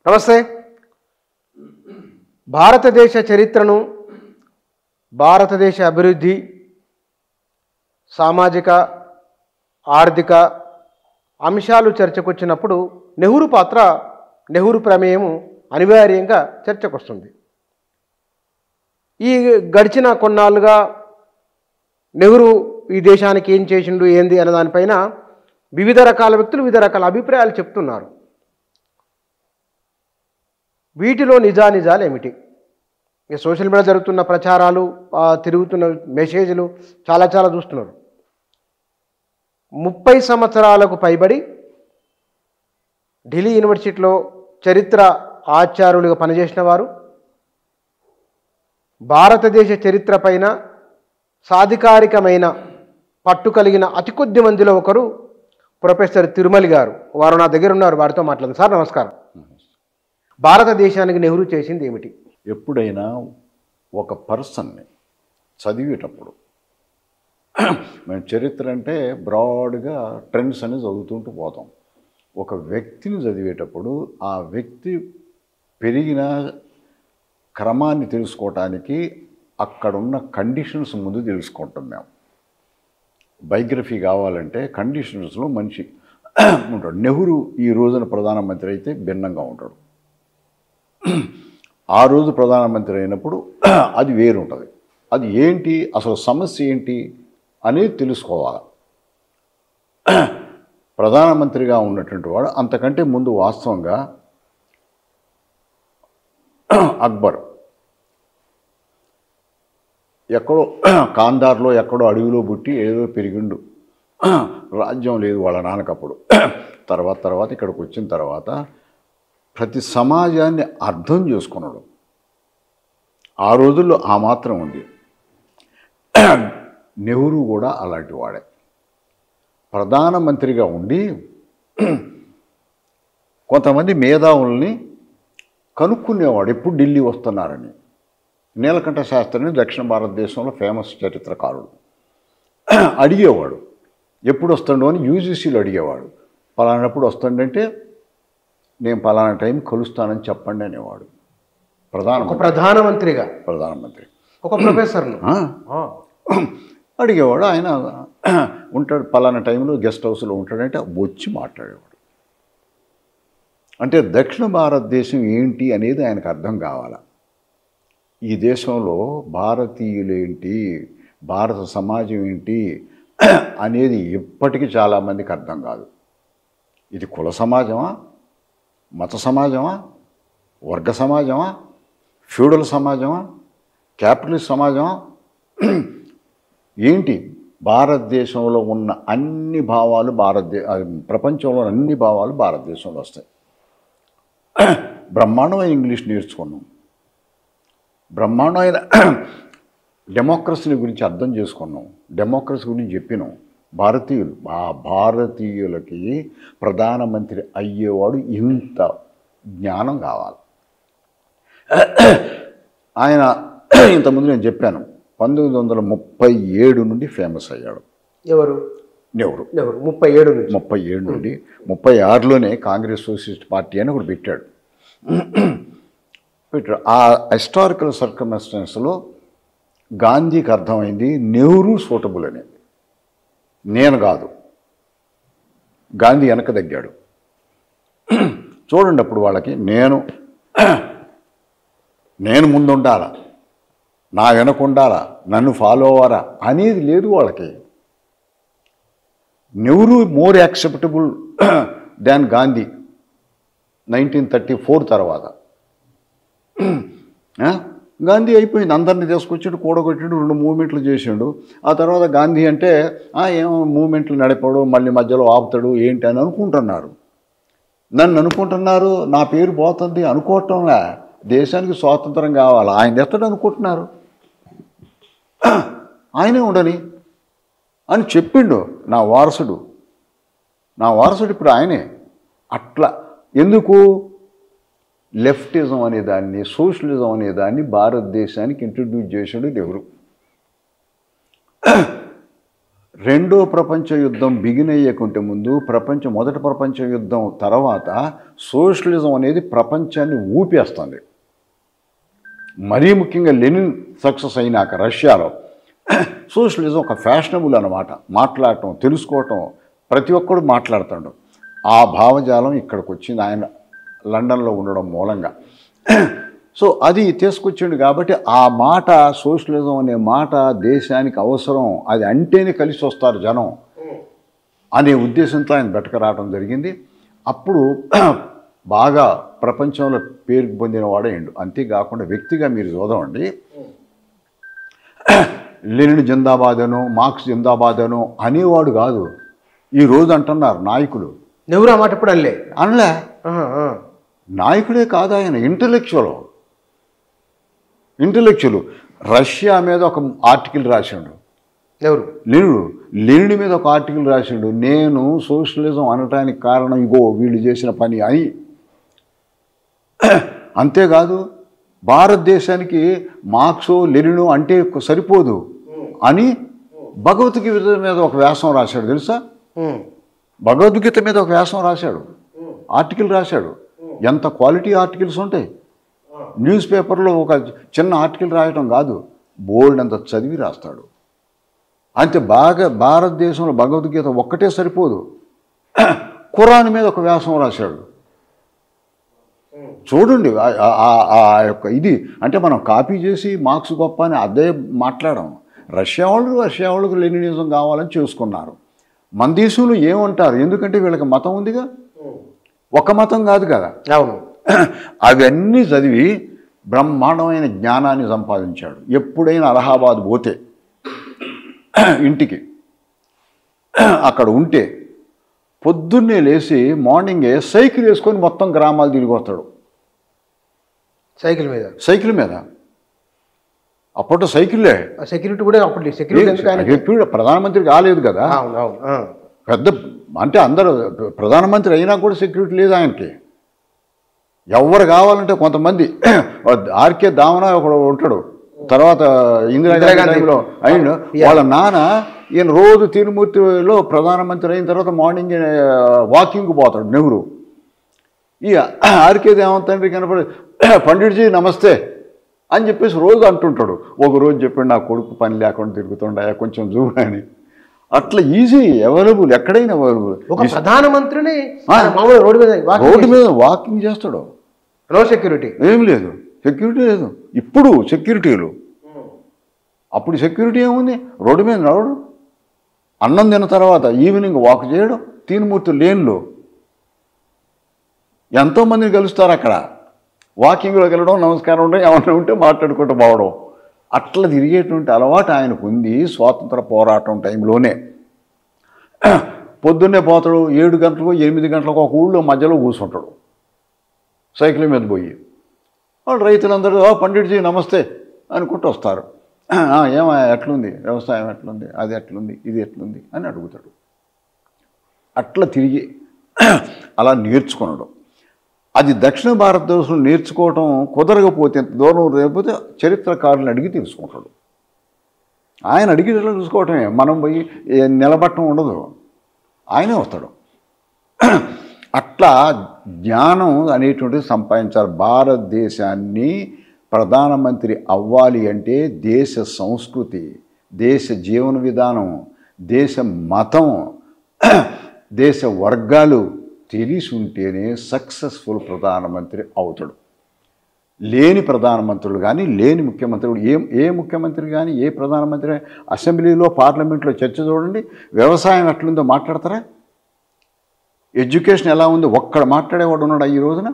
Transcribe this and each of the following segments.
నమస్తే. భారతదేశ చరిత్రను, భారతదేశ అభివృద్ధి, సామాజిక ఆర్థిక అంశాలు చర్చకొచ్చినప్పుడు నెహ్రూ పాత్ర, నెహ్రూ ప్రమేయం అనివార్యంగా చర్చకొస్తుంది. ఈ గడిచిన కొన్నాళ్ళుగా నెహ్రూ ఈ దేశానికి ఏం చేసిండు, ఏంది అనే దానిపైన వివిధ రకాల వ్యక్తులు వివిధ రకాల అభిప్రాయాలు చెప్తున్నారు. వీటిలో నిజానిజాలు ఏమిటి? ఇక సోషల్ మీడియా జరుగుతున్న ప్రచారాలు, తిరుగుతున్న మెసేజ్లు చాలా చూస్తున్నారు. 30 సంవత్సరాలకు పైబడి ఢిల్లీ యూనివర్సిటీలో చరిత్ర ఆచార్యులుగా పనిచేసిన వారు, భారతదేశ చరిత్ర పైన సాధికారికమైన పట్టు కలిగిన అతి కొద్ది మందిలో ఒకరు ప్రొఫెసర్ తిరుమలి గారు. వారు నా దగ్గర ఉన్నారు, వారితో మాట్లాడండి. సార్ నమస్కారం. భారతదేశానికి నెహ్రూ చేసింది ఏమిటి? ఎప్పుడైనా ఒక పర్సన్ని చదివేటప్పుడు, మేము చరిత్ర అంటే బ్రాడ్గా ట్రెండ్స్ అని చదువుతుంటూ పోతాం. ఒక వ్యక్తిని చదివేటప్పుడు ఆ వ్యక్తి పెరిగిన క్రమాన్ని తెలుసుకోవటానికి అక్కడున్న కండిషన్స్ ముందు తెలుసుకుంటాం. మేము బయోగ్రఫీ కావాలంటే కండిషన్స్లో మనిషి ఉంటాడు. నెహ్రూ ఈ రోజున ప్రధానమంత్రి అయితే భిన్నంగా ఉంటాడు. ఆ రోజు ప్రధానమంత్రి అయినప్పుడు అది వేరు ఉంటుంది. అది ఏంటి, అసలు సమస్య ఏంటి అనేది తెలుసుకోవాలి. ప్రధానమంత్రిగా ఉన్నటువంటి వాడు అంతకంటే ముందు వాస్తవంగా అక్బర్ ఎక్కడో కాందార్లో ఎక్కడో అడవిలో పుట్టి ఏదో పెరిగిండు. రాజ్యం లేదు వాళ్ళ నాన్నకప్పుడు. తర్వాత ఇక్కడికి వచ్చిన తర్వాత ప్రతి సమాజాన్ని అర్థం చేసుకున్నాడు. ఆ రోజుల్లో ఆ మాత్రం ఉంది. నెహ్రూ కూడా అలాంటి వాడే. ప్రధానమంత్రిగా ఉండి కొంతమంది మేధావుల్ని కనుక్కునేవాడు ఎప్పుడు ఢిల్లీ వస్తున్నారని. నీలకంఠ శాస్త్రిని దక్షిణ భారతదేశంలో ఫేమస్ చరిత్రకారుడు. అడిగేవాడు ఎప్పుడు వస్తాడో అని. యూజీసీలో అడిగేవాడు, పలానప్పుడు వస్తాడంటే నేను పలానా టైం కలుస్తానని చెప్పండి అనేవాడు. ప్రధానమంత్రి ఒక ప్రొఫెసర్ను అడిగేవాడు. ఆయన ఉంటాడు, పలానా టైంలో గెస్ట్ హౌస్లో ఉంటాడంటే వచ్చి మాట్లాడేవాడు. అంటే దక్షిణ భారతదేశం ఏంటి అనేది ఆయనకు అర్థం కావాలి. ఈ దేశంలో భారతీయులేంటి, భారత సమాజం ఏంటి అనేది ఇప్పటికీ చాలామందికి అర్థం కాదు. ఇది కుల సమాజమా, మత సమాజమా, వర్గ సమాజమా, ఫ్యూడల్ సమాజమా, క్యాపిటలిస్ట్ సమాజమా, ఏంటి? భారతదేశంలో ఉన్న అన్ని భావాలు ప్రపంచంలో అన్ని భావాలు భారతదేశంలో వస్తాయి. బ్రహ్మాండమైన ఇంగ్లీష్ నేర్చుకున్నాం, బ్రహ్మాండమైన డెమోక్రసీని గురించి అర్థం చేసుకున్నాం, డెమోక్రసీ గురించి చెప్పినాం. భారతీయులకి ప్రధానమంత్రి అయ్యేవాడు ఇంత జ్ఞానం కావాలి. ఆయన ఇంతకుముందు నేను చెప్పాను, 1937 నుండి ఫేమస్ అయ్యాడు. ఎవరు? నెహ్రూ. 37 నుండి 36లోనే కాంగ్రెస్ సోషలిస్ట్ పార్టీ అని ఒకటి పెట్టాడు. ఆ హిస్టారికల్ సర్కమ్స్టాన్స్లో గాంధీకి అర్థమైంది నెహ్రూ సూటబుల్ అనేది. నేను కాదు, గాంధీ వెనక తగ్గాడు. చూడండి, అప్పుడు వాళ్ళకి నేను ముందుండాలా, నా వెనక ఉండాలా, నన్ను ఫాలో అవ్వరా అనేది లేదు వాళ్ళకి. నెహ్రూ మోర్ యాక్సెప్టబుల్ దాన్ గాంధీ 1934 తర్వాత. గాంధీ అయిపోయింది, అందరినీ తీసుకొచ్చాడు, కూడగొట్టాడు, 2 మూవ్మెంట్లు చేసాడు. ఆ తర్వాత గాంధీ అంటే ఏమో మూవ్మెంట్లు నడిపాడు, మళ్ళీ మధ్యలో ఆపుతాడు ఏంటి అని అనుకుంటున్నారు. నన్ను అనుకుంటున్నారు, నా పేరు పోతుంది అనుకోవటంలా. దేశానికి స్వాతంత్రం కావాలి, ఆయన ఎత్తడు అనుకుంటున్నారు. ఆయనే ఉండని అని చెప్పిండు. నా వారసుడు ఇప్పుడు ఆయనే. అట్లా ఎందుకు? లెఫ్టిజం అనేదాన్ని, సోషలిజం అనేదాన్ని భారతదేశానికి ఇంట్రడ్యూస్ చేశాడు నెహ్రూ. రెండో ప్రపంచ యుద్ధం బిగిన్ అయ్యేకుంటే ముందు మొదటి ప్రపంచ యుద్ధం తర్వాత సోషలిజం అనేది ప్రపంచాన్ని ఊపేస్తుంది. మరీ ముఖ్యంగా లెనిన్ సక్సెస్ అయినాక రష్యాలో సోషలిజం ఒక ఫ్యాషనబుల్ అన్నమాట. మాట్లాడటం, తెలుసుకోవటం, ప్రతి ఒక్కడు మాట్లాడుతాడు. ఆ భావజాలం ఇక్కడికి వచ్చింది ఆయన లండన్లో ఉండడం మూలంగా. సో అది తీసుకొచ్చిండు కాబట్టి ఆ మాట, సోషలిజం అనే మాట దేశానికి అవసరం, అది అంటేనే కలిసి వస్తారు జనం అనే ఉద్దేశంతో ఆయన బెటకరావడం జరిగింది. అప్పుడు బాగా ప్రపంచంలో పేరు పొందినవాడే అయ్యిండు. అంతేకాకుండా వ్యక్తిగా మీరు చూద్దామండి, లెనిన్ జిందాబాద్ అనో మార్క్స్ జిందాబాద్ అనో అనేవాడు కాదు. ఈరోజు అంటున్నారు నాయకులు. నెహ్రూ ఆ మాట ఎప్పుడు అనలే. నాయకుడే కాదు ఆయన, ఇంటలెక్చువల్. రష్యా మీద ఒక ఆర్టికల్ రాశాడు లెనిన్ మీద ఒక ఆర్టికల్ రాశాడు, నేను సోషలిజం అనటానికి కారణం ఇగో వీళ్ళు చేసిన పని అని. అంతేకాదు భారతదేశానికి మార్క్సో లెనినో అంటే సరిపోదు అని భగవద్గీత మీద ఒక వ్యాసం రాశాడు తెలుసా. భగవద్గీత మీద ఒక వ్యాసం రాశాడు, ఆర్టికల్ రాశాడు. ఎంత క్వాలిటీ ఆర్టికల్స్ ఉంటాయి. న్యూస్ పేపర్లో ఒక చిన్న ఆర్టికల్ రాయటం కాదు, బోల్డ్ అంత చదివి రాస్తాడు. అంతే బాగా భారతదేశంలో భగవద్గీత ఒక్కటే సరిపోదు, ఖురాన్ మీద ఒక వ్యాసం రాశాడు. చూడండి ఆ యొక్క ఇది అంటే మనం కాపీ చేసి మార్క్స్ గొప్ప అని అదే మాట్లాడడం. రష్యా వాళ్ళకు లెనినిజం కావాలని చేసుకున్నారు. మన దేశంలో ఏమంటారు, ఎందుకంటే వీళ్ళకి మతం ఉందిగా, ఒక మతం కాదు కదా. అవును, అవన్నీ చదివి బ్రహ్మాండమైన జ్ఞానాన్ని సంపాదించాడు. ఎప్పుడైనా అలహాబాద్ పోతే ఇంటికి అక్కడ ఉంటే పొద్దున్నే లేచి మార్నింగే సైకిల్ వేసుకొని మొత్తం గ్రామాలు తిరిగి వస్తాడు. సైకిల్ మీద అప్పట్లో సైకిల్లే. సెక్యూరిటీ కూడా అప్పుడు సెక్యూరిటీ ప్రధానమంత్రి కాలేదు కదా, పెద్ద అంటే అందరూ ప్రధానమంత్రి అయినా కూడా సెక్యూరిటీ లేదు ఆయనకి. ఎవరు కావాలంటే కొంతమంది ఆర్కే దామనా ఒకడు ఉంటాడు, తర్వాత ఇందిరాగాంధీలో అయిన వాళ్ళ నాన్న ఈయన రోజు తిరుమూర్తిలో ప్రధానమంత్రి అయిన తర్వాత మార్నింగ్ వాకింగ్ పోతాడు నెహ్రూ. ఈ ఆర్కే దామన్ తండ్రి కనపడి పండిట్జీ నమస్తే అని చెప్పేసి రోజు అంటుంటాడు. ఒకరోజు చెప్పాడు నా కొడుకు పని లేకుండా తిరుగుతుండ కొంచెం చూడని. అట్లా ఈజీ, అవైలబుల్, ఎక్కడైనా అవైలబుల్. ప్రధానమంత్రిని రోడ్డు మీద వాకింగ్ చేస్తాడు, నో సెక్యూరిటీ, ఏం లేదు, సెక్యూరిటీ లేదు. ఇప్పుడు సెక్యూరిటీలు, అప్పుడు సెక్యూరిటీ ఏముంది, రోడ్డు మీద నడవడు, అన్నం తిన్న తర్వాత ఈవినింగ్ వాక్ చేయడం, తీన్మూర్తి లేన్లో ఎంతోమందిని కలుస్తారు అక్కడ. వాకింగ్లోకి వెళ్ళడం, నమస్కారం ఉండడం, ఏమన్నా ఉంటే మాట్లాడుకుంటూ పోవడం, అట్లా తిరిగేటువంటి అలవాటు ఆయనకు ఉంది. స్వాతంత్ర పోరాటం టైంలోనే పొద్దున్నే పోతాడు, 7 గంటలకు 8 గంటలకు ఒక ఊళ్ళో మధ్యలో కూర్చుంటాడు సైకిల్ మీద పోయి. వాళ్ళు రైతులందరూ పండిట్జీ నమస్తే అనుకుంటూ వస్తారు. ఎట్లుంది వ్యవసాయం, ఎట్లుంది, అది ఎట్లుంది, ఇది ఎట్లుంది అని అడుగుతాడు. అట్లా తిరిగి అలా నేర్చుకున్నాడు. అది దక్షిణ భారతదేశంలో నేర్చుకోవటం కుదరకపోతే, ఎంత దూరం లేకపోతే చరిత్రకారులను అడిగి తెలుసుకుంటాడు. ఆయన అడిగి తెలుసుకోవటమే, మనం పోయి నిలబట్టం ఉండదు, ఆయనే వస్తాడు. అట్లా జ్ఞానం అనేటువంటిది సంపాదించాలి. భారతదేశాన్ని ప్రధానమంత్రి అవ్వాలి అంటే దేశ సంస్కృతి, దేశ జీవన విధానం, దేశ మతం, దేశ వర్గాలు తెలిసి ఉంటేనే సక్సెస్ఫుల్ ప్రధానమంత్రి అవుతాడు. లేని ప్రధానమంత్రులు కానీ, లేని ముఖ్యమంత్రులు, ఏ ముఖ్యమంత్రి కానీ, ఏ ప్రధానమంత్రి అసెంబ్లీలో పార్లమెంట్లో చర్చ చూడండి, వ్యవసాయం ఎట్లుందో మాట్లాడతారా, ఎడ్యుకేషన్ ఎలా ఉందో ఒక్కడ మాట్లాడేవాడు ఉన్నాడు. ఈ రోజున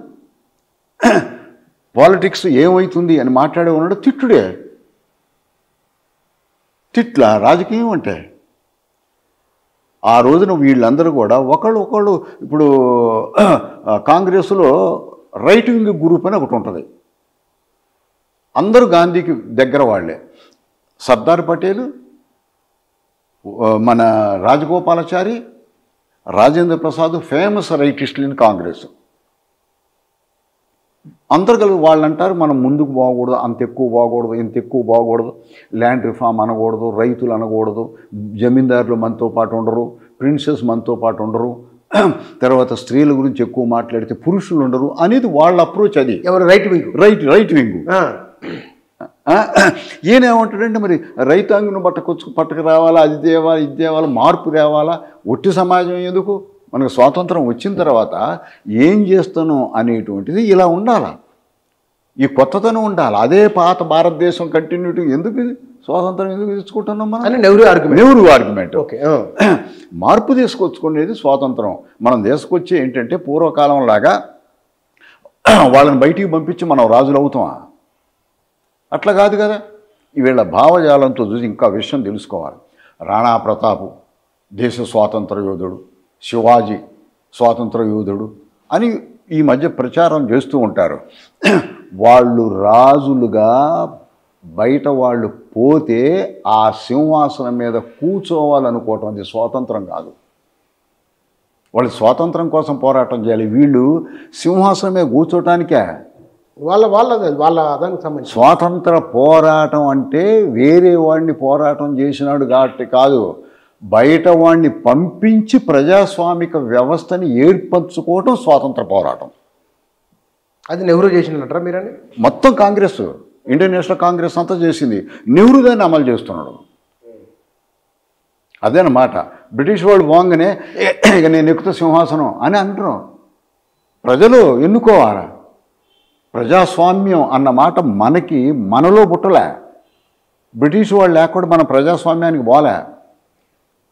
పాలిటిక్స్ ఏమవుతుంది అని మాట్లాడే ఉన్నాడు, తిట్టుడే, తిట్ల రాజకీయం అంటే. ఆ రోజున వీళ్ళందరూ కూడా ఒకళ్ళు ఇప్పుడు కాంగ్రెస్లో రైట్ వింగ్ గ్రూప్ అని ఒకటి ఉంటుంది, అందరూ గాంధీకి దగ్గర వాళ్ళే. సర్దార్ పటేల్, మన రాజగోపాలాచారి, రాజేంద్ర ప్రసాద్ ఫేమస్ రైటిస్టులు ఇన్ కాంగ్రెస్. అందరు కలిసి వాళ్ళు అంటారు మనం ముందుకు పోకూడదు, అంత ఎక్కువ పోకూడదు, ఇంత ఎక్కువ పోకూడదు, ల్యాండ్ రిఫార్మ్ అనకూడదు, రైతులు అనకూడదు, జమీందారులు మనతో పాటు ఉండరు, ప్రిన్సెస్ మనతో పాటు ఉండరు, తర్వాత స్త్రీల గురించి ఎక్కువ మాట్లాడితే పురుషులు ఉండరు అనేది వాళ్ళ అప్రోచ్. అది ఎవరు? Right wing. ఈయనేమంటాడంటే మరి రైతాంగం పట్టుకు రావాలా, అది తేవాలా, ఇది తేవాలా, మార్పు తేవాలా, ఒట్టి సమాజం ఎందుకు, మనకు స్వాతంత్రం వచ్చిన తర్వాత ఏం చేస్తాను అనేటువంటిది ఇలా ఉండాలా, ఈ కొత్తతనం ఉండాలి. అదే పాత భారతదేశం కంటిన్యూటీ ఎందుకు, ఇది స్వాతంత్రం ఎందుకు తెచ్చుకుంటున్నాం మనం? నెహ్రూ ఆర్గ్యుమెంట్. మార్పు తీసుకొచ్చుకునేది స్వాతంత్రం. మనం తీసుకొచ్చి ఏంటంటే పూర్వకాలం లాగా వాళ్ళని బయటికి పంపించి మనం రాజులు అవుతామా? అట్లా కాదు కదా. వీళ్ళ భావజాలంతో చూసి ఇంకా విషయం తెలుసుకోవాలి. రాణా ప్రతాపు దేశ స్వాతంత్ర యోధుడు, శివాజీ స్వాతంత్ర యోధుడు అని ఈ మధ్య ప్రచారం చేస్తూ ఉంటారు. వాళ్ళు రాజులుగా బయట వాళ్ళు పోతే ఆ సింహాసనం మీద కూర్చోవాలనుకోవటం అది స్వాతంత్రం కాదు. వాళ్ళు స్వాతంత్రం కోసం పోరాటం చేయాలి. వీళ్ళు సింహాసనం మీద కూర్చోటానికే. దానికి సంబంధించి స్వాతంత్ర పోరాటం అంటే వేరే వాడిని పోరాటం చేసినాడు కాబట్టి కాదు, బయట వాడిని పంపించి ప్రజాస్వామిక వ్యవస్థని ఏర్పరచుకోవటం స్వాతంత్ర పోరాటం. అది నెహ్రూ చేసినట్రా మీరని? మొత్తం కాంగ్రెస్, ఇండియన్ నేషనల్ కాంగ్రెస్ అంతా చేసింది. నెహ్రూ దాన్ని అమలు చేస్తున్నాడు. అదేనమాట. బ్రిటిష్ వాళ్ళు పోగానే ఇక నేను ఎక్కుత సింహాసనం అని అంటున్నాం. ప్రజలు ఎన్నుకోవాలా? ప్రజాస్వామ్యం అన్న మాట మనలో పుట్టలే. బ్రిటిష్ వాళ్ళు లేకుండా మన ప్రజాస్వామ్యానికి పోలే.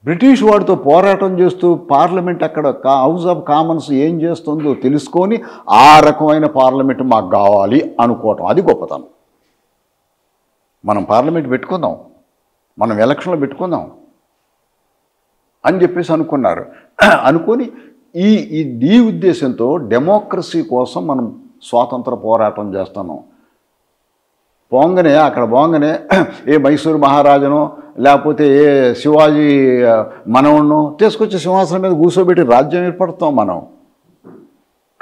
బ్రిటిష్ వాడితో పోరాటం చేస్తూ పార్లమెంట్ అక్కడ హౌస్ ఆఫ్ కామన్స్ ఏం చేస్తుందో తెలుసుకొని ఆ రకమైన పార్లమెంట్ మాకు కావాలి అనుకోవటం, అది గొప్పతనం. మనం పార్లమెంట్ పెట్టుకుందాం, మనం ఎలక్షన్లో పెట్టుకుందాం అని చెప్పేసి అనుకున్నారు. అనుకొని ఈ ఉద్దేశంతో డెమోక్రసీ కోసం మనం స్వాతంత్ర పోరాటం చేస్తున్నాం. అక్కడ పోంగనే ఏ మైసూరు మహారాజనో లేకపోతే ఏ శివాజీ మనవన్నో తీసుకొచ్చి సింహాసనం మీద కూర్చోబెట్టి రాజ్యం ఏర్పడతాం మనం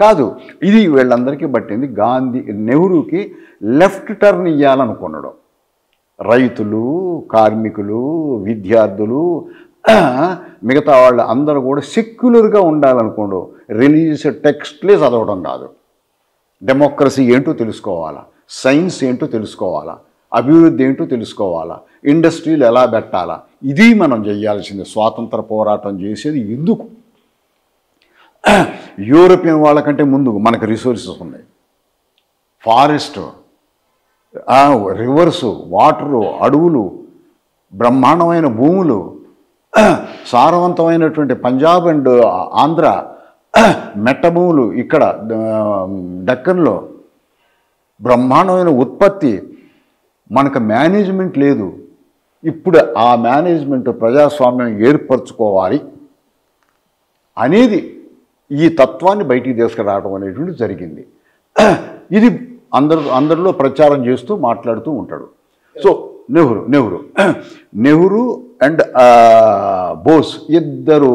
కాదు. ఇది వీళ్ళందరికీ పట్టింది. నెహ్రూకి లెఫ్ట్ టర్న్ ఇవ్వాలనుకున్నాడు. రైతులు, కార్మికులు, విద్యార్థులు, మిగతా వాళ్ళు అందరూ కూడా సెక్యులర్గా ఉండాలనుకోండు. రిలీజియస్ టెక్స్ట్లే చదవడం కాదు. డెమోక్రసీ ఏంటో తెలుసుకోవాలా, సైన్స్ ఏంటో తెలుసుకోవాలా, అభివృద్ధి ఏంటో తెలుసుకోవాలా, ఇండస్ట్రీలు ఎలా పెట్టాలా, ఇది మనం చేయాల్సింది. స్వాతంత్ర పోరాటం చేసేది ఎందుకు? యూరోపియన్ వాళ్ళకంటే ముందు మనకు రిసోర్సెస్ ఉన్నాయి. ఫారెస్ట్, రివర్సు, వాటరు, అడవులు, బ్రహ్మాండమైన భూములు, సారవంతమైనటువంటి పంజాబ్ అండ్ ఆంధ్ర మెట్ట భూములు, ఇక్కడ డక్కన్లో బ్రహ్మాండమైన ఉత్పత్తి. మనకు మేనేజ్మెంట్ లేదు. ఇప్పుడు ఆ మేనేజ్మెంట్ ప్రజాస్వామ్యం ఏర్పరచుకోవాలి అనేది ఈ తత్వాన్ని బయటికి తీసుకురావడం అనేటువంటి జరిగింది. ఇది అందరిలో ప్రచారం చేస్తూ మాట్లాడుతూ ఉంటాడు. సో నెహ్రూ అండ్ బోస్ ఇద్దరు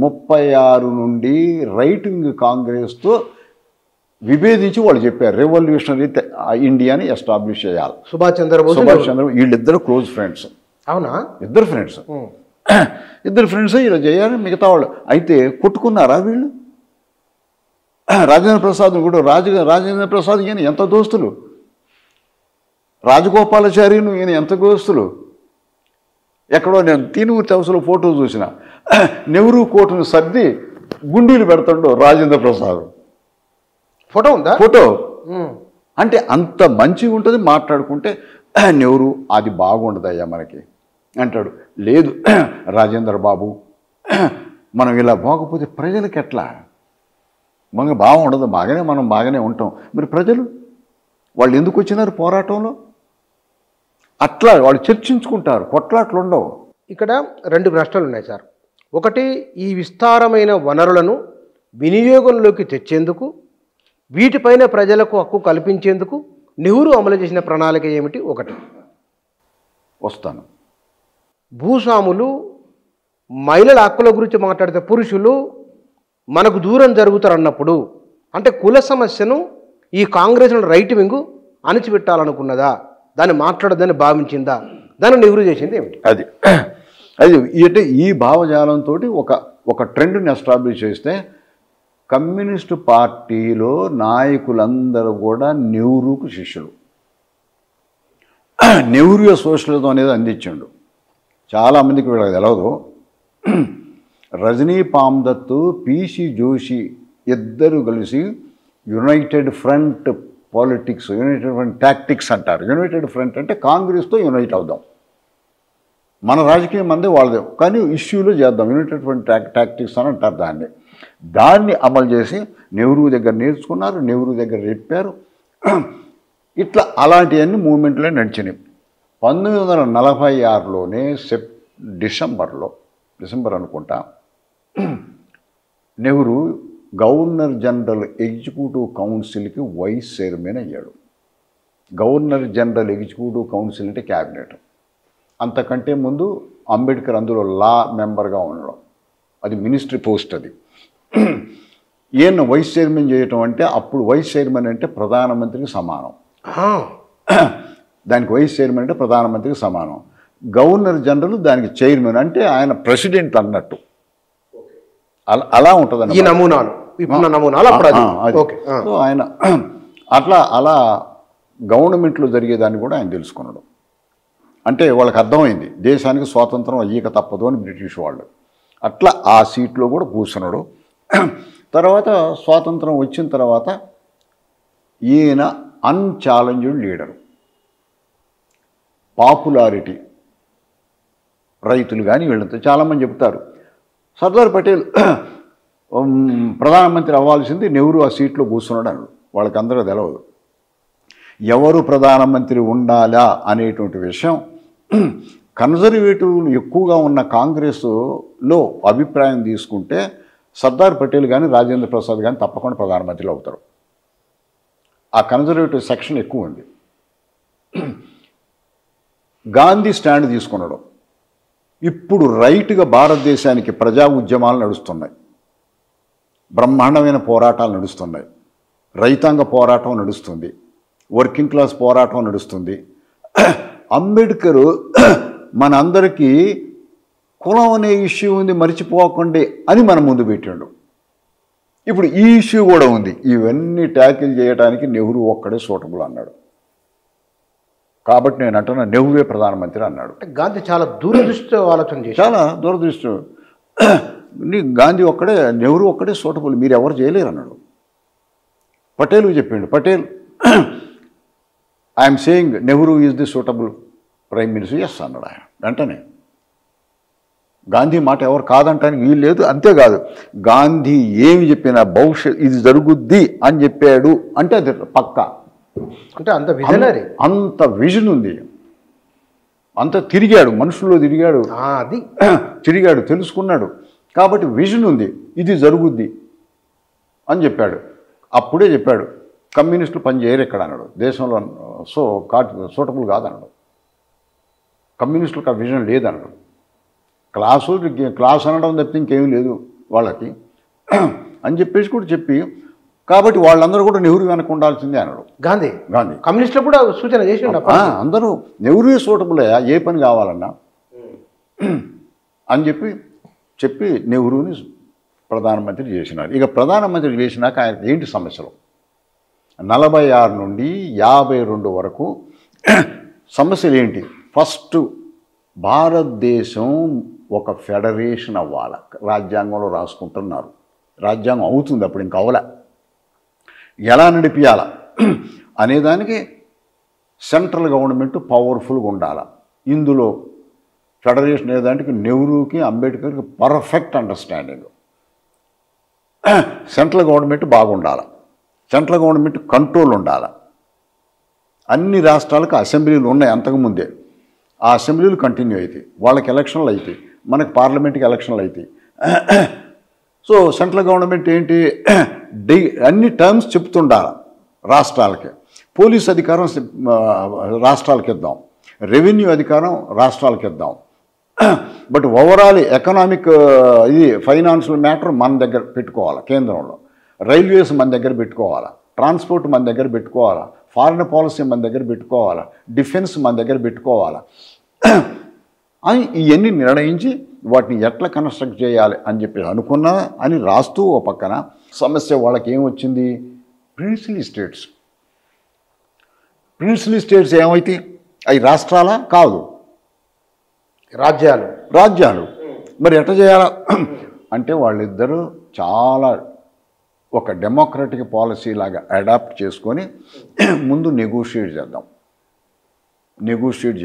36 నుండి రైట్ వింగ్ కాంగ్రెస్తో విభేదించి వాళ్ళు చెప్పారు రెవల్యూషనరీ ఇండియాని ఎస్టాబ్లిష్ చేయాలి. సుభాష్ చంద్ర వీళ్ళిద్దరు క్లోజ్ ఫ్రెండ్స్. అవునా? ఇద్దరు ఫ్రెండ్స్ ఇలా చేయాలి. మిగతా వాళ్ళు అయితే కొట్టుకున్నారా వీళ్ళు? రాజేంద్ర ప్రసాద్ కూడా రాజేంద్ర ప్రసాద్ ఈయన ఎంత దోస్తులు, రాజగోపాలాచార్యును ఈయన ఎంత దోస్తులు. ఎక్కడో నేను తీనుమూర్తి హౌస్లో ఫోటో చూసిన, నెహ్రూ కోటును సర్ది గుండీలు పెడతాడు రాజేంద్ర ప్రసాద్. ఫోటో ఉందా? ఫోటో అంటే అంత మంచిగా ఉంటుంది. మాట్లాడుకుంటే నెహ్రూ అది బాగుండదయ్యా మనకి అంటాడు. లేదు రాజేంద్ర బాబు, మనం ఇలా పోకపోతే ప్రజలకి ఎట్లా, మనకు బాగుండదు. మనం బాగానే ఉంటాం. మరి ప్రజలు వాళ్ళు ఎందుకు వచ్చినారు పోరాటంలో? అట్లా వాళ్ళు చర్చించుకుంటారు, కొట్లాట్లు ఉండవు. ఇక్కడ 2 ప్రశ్నలు ఉన్నాయి సార్. ఒకటి, ఈ విస్తారమైన వనరులను వినియోగంలోకి తెచ్చేందుకు, వీటిపైన ప్రజలకు హక్కు కల్పించేందుకు నెహ్రూ అమలు చేసిన ప్రణాళిక ఏమిటి? ఒకటి వస్తాను. భూస్వాములు, మహిళల హక్కుల గురించి మాట్లాడితే పురుషులు మనకు దూరం జరుగుతారన్నప్పుడు, అంటే కుల సమస్యను ఈ కాంగ్రెస్ రైట్ వింగ్ అణిచిపెట్టాలనుకున్నదా, దాన్ని మాట్లాడదని భావించిందా, దాన్ని నెహ్రూ చేసింది ఏమిటి? అది అది అంటే ఈ భావజాలంతో ఒక ట్రెండ్ని ఎస్టాబ్లిష్ చేస్తే కమ్యూనిస్టు పార్టీలో నాయకులందరూ కూడా నెహ్రూకు శిష్యులు. నెహ్రూ సోషలిజం అనేది అందించాడు. చాలామందికి వీళ్ళకి తెలవదు. రజనీ పామ్దత్, పిసి జోషి ఇద్దరు కలిసి United front politics, United front tactics అంటారు. యునైటెడ్ ఫ్రంట్ అంటే కాంగ్రెస్తో యునైట్ అవుదాం, మన రాజకీయం మందే వాళ్ళదే, కానీ ఇష్యూలు చేద్దాం, యునైటెడ్ ఫ్రంట్ టాక్టిక్స్ అని అంటారు దాన్ని. దాన్ని అమలు చేసి నెహ్రూ దగ్గర నేర్చుకున్నారు, నెహ్రూ దగ్గర చెప్పారు. ఇట్లా అలాంటివన్నీ మూమెంట్లే నడిచినాయి. 1946లోనే డిసెంబర్ అనుకుంటా, నెహ్రూ గవర్నర్ జనరల్ ఎగ్జిక్యూటివ్ కౌన్సిల్కి వైస్ చైర్మన్ అయ్యాడు. గవర్నర్ జనరల్ ఎగ్జిక్యూటివ్ కౌన్సిల్ అంటే క్యాబినెట్. అంతకంటే ముందు అంబేద్కర్ అందులో లా మెంబర్గా ఉండడం, అది మినిస్ట్రీ పోస్ట్. అది ఈయన వైస్ చైర్మన్ చేయటం అంటే, అప్పుడు వైస్ చైర్మన్ అంటే ప్రధానమంత్రికి సమానం. దానికి వైస్ చైర్మన్ అంటే ప్రధానమంత్రికి సమానం. గవర్నర్ జనరల్ దానికి చైర్మన్, అంటే ఆయన ప్రెసిడెంట్ అన్నట్టు. అలా ఉంటుంది ఈ నమూనాలు. సో ఆయన అలా గవర్నమెంట్లో జరిగేదాన్ని కూడా ఆయన తెలుసుకున్నాడు. అంటే వాళ్ళకి అర్థమైంది దేశానికి స్వాతంత్రం అయ్యక తప్పదు అని బ్రిటిష్ వాళ్ళు. అట్లా ఆ సీట్లో కూడా కూర్చున్నాడు. తర్వాత స్వాతంత్రం వచ్చిన తర్వాత ఈయన అన్ఛాలెంజ్డ్ లీడరు, పాపులారిటీ, రైతులు కానీ వీళ్ళంతా చాలామంది చెప్తారు సర్దార్ పటేల్ ప్రధానమంత్రి అవ్వాల్సింది, నెహ్రూ ఆ సీట్లో కూర్చున్నాడు అన్నాడు. వాళ్ళకి అందరూ తెలవదు ఎవరు ప్రధానమంత్రి ఉండాలా అనేటువంటి విషయం. కన్జర్వేటివ్లు ఎక్కువగా ఉన్న కాంగ్రెస్లో అభిప్రాయం తీసుకుంటే సర్దార్ పటేల్ కానీ రాజేంద్ర ప్రసాద్ కానీ తప్పకుండా ప్రధానమంత్రిలో అవుతారు. ఆ కన్జర్వేటివ్ సెక్షన్ ఎక్కువ ఉంది. గాంధీ స్టాండ్ తీసుకున్నాడు. ఇప్పుడు రైట్గా భారతదేశానికి ప్రజా ఉద్యమాలు నడుస్తున్నాయి, బ్రహ్మాండమైన పోరాటాలు నడుస్తున్నాయి, రైతాంగ పోరాటం నడుస్తుంది, వర్కింగ్ క్లాస్ పోరాటం నడుస్తుంది. అంబేద్కర్ మనందరికీ కులం అనే ఇష్యూ ఉంది మర్చిపోకండి అని మన ముందు పెట్టాడు. ఇప్పుడు ఈ ఇష్యూ కూడా ఉంది. ఇవన్నీ ట్యాకిల్ చేయడానికి నెహ్రూ ఒక్కడే సూటబుల్ అన్నాడు. కాబట్టి నేను అంటున్నా నెహ్రూవే ప్రధానమంత్రి అన్నాడు. గాంధీ చాలా దూరదృష్టి ఆలోచన చేశాడు. చాలా దూరదృష్టి. గాంధీ ఒక్కడే, నెహ్రూ ఒక్కడే సూటబుల్, మీరు ఎవరు చేయలేరు అన్నాడు. పటేల్కి చెప్పిండు. Patel I'm saying Nehru is the suitable prime minister. Yes అన్నాడు ఆయన వెంటనే. గాంధీ మాట ఎవరు కాదంటానికి వీలు లేదు. అంతేకాదు, గాంధీ ఏమి చెప్పినా భవిష్యత్ ఇది జరుగుద్ది అని చెప్పాడు అంటే అది పక్కా. అంటే అంత విజనరీ, అంత విజన్ ఉంది. అంత తిరిగాడు, మనుషుల్లో తిరిగాడు, అది తిరిగాడు, తెలుసుకున్నాడు. కాబట్టి విజన్ ఉంది, ఇది జరుగుద్ది అని చెప్పాడు. అప్పుడే చెప్పాడు కమ్యూనిస్టులు పని చేయరు ఇక్కడ అన్నాడు దేశంలో. సూటబుల్ కాదన్నాడు. కమ్యూనిస్టులకు ఆ విజన్ లేదన్నాడు. క్లాస్ అనడం తప్పితే ఇంకేమీ లేదు వాళ్ళకి అని చెప్పేసి కూడా చెప్పి, కాబట్టి వాళ్ళందరూ కూడా నెహ్రూ వెనక ఉండాల్సిందే అన్నాడు గాంధీ. కమ్యూనిస్టులు కూడా సూచన చేసి అందరూ నెహ్రూ సూటబుల్ ఏ పని కావాలన్నా అని చెప్పి నెహ్రూని ప్రధానమంత్రి చేసినారు. ఇక ప్రధానమంత్రి చేసినాక ఆయనకు ఏంటి సమస్యలు? 46 నుండి 52 వరకు సమస్యలు ఏంటి? ఫస్ట్, భారతదేశం ఒక ఫెడరేషన్ అవ్వాలి. రాజ్యాంగంలో రాసుకుంటున్నారు, రాజ్యాంగం అవుతుంది, అప్పుడు ఇంక అవలే. ఎలా నడిపియాల అనేదానికి సెంట్రల్ గవర్నమెంట్ పవర్ఫుల్గా ఉండాలి. ఇందులో ఫెడరేషన్ అనేదానికి నెహ్రూకి అంబేద్కర్కి పర్ఫెక్ట్ అండర్స్టాండింగ్. సెంట్రల్ గవర్నమెంట్ బాగుండాలి, సెంట్రల్ గవర్నమెంట్ కంట్రోల్ ఉండాలి. అన్ని రాష్ట్రాలకు అసెంబ్లీలు ఉన్నాయి అంతకుముందే. ఆ అసెంబ్లీలు కంటిన్యూ అవుతాయి, వాళ్ళకి ఎలక్షన్లు అవుతాయి, మనకి పార్లమెంట్కి ఎలక్షన్లు అవుతాయి. సో సెంట్రల్ గవర్నమెంట్ ఏంటి, అన్ని టర్మ్స్ చెప్తుండాలి రాష్ట్రాలకి. పోలీస్ అధికారం రాష్ట్రాలకి ఇద్దాం, రెవెన్యూ అధికారం రాష్ట్రాలకి ఇద్దాం. బట్ ఓవరాల్ ఎకనామిక్ ఇది ఫైనాన్షియల్ మ్యాటర్ మన దగ్గర పెట్టుకోవాలి కేంద్రంలో, రైల్వేస్ మన దగ్గర పెట్టుకోవాలి, ట్రాన్స్పోర్ట్ మన దగ్గర పెట్టుకోవాలా, ఫారిన్ పాలసీ మన దగ్గర పెట్టుకోవాలా, డిఫెన్స్ మన దగ్గర పెట్టుకోవాలా అని ఇవన్నీ నిర్ణయించి వాటిని ఎట్లా కన్స్ట్రక్ట్ చేయాలి అని చెప్పి అనుకున్నా అని రాస్తూ ఓ పక్కన సమస్య వాళ్ళకి ఏమొచ్చింది, ప్రిన్సిలీ స్టేట్స్. ప్రిన్సిలీ స్టేట్స్ ఏమైతే అవి రాష్ట్రాలా కాదు, రాజ్యాలు. మరి ఎట్లా చేయాలా అంటే వాళ్ళిద్దరూ చాలా ఒక డెమోక్రటిక్ పాలసీ లాగా అడాప్ట్ చేసుకొని ముందు నెగోషియేట్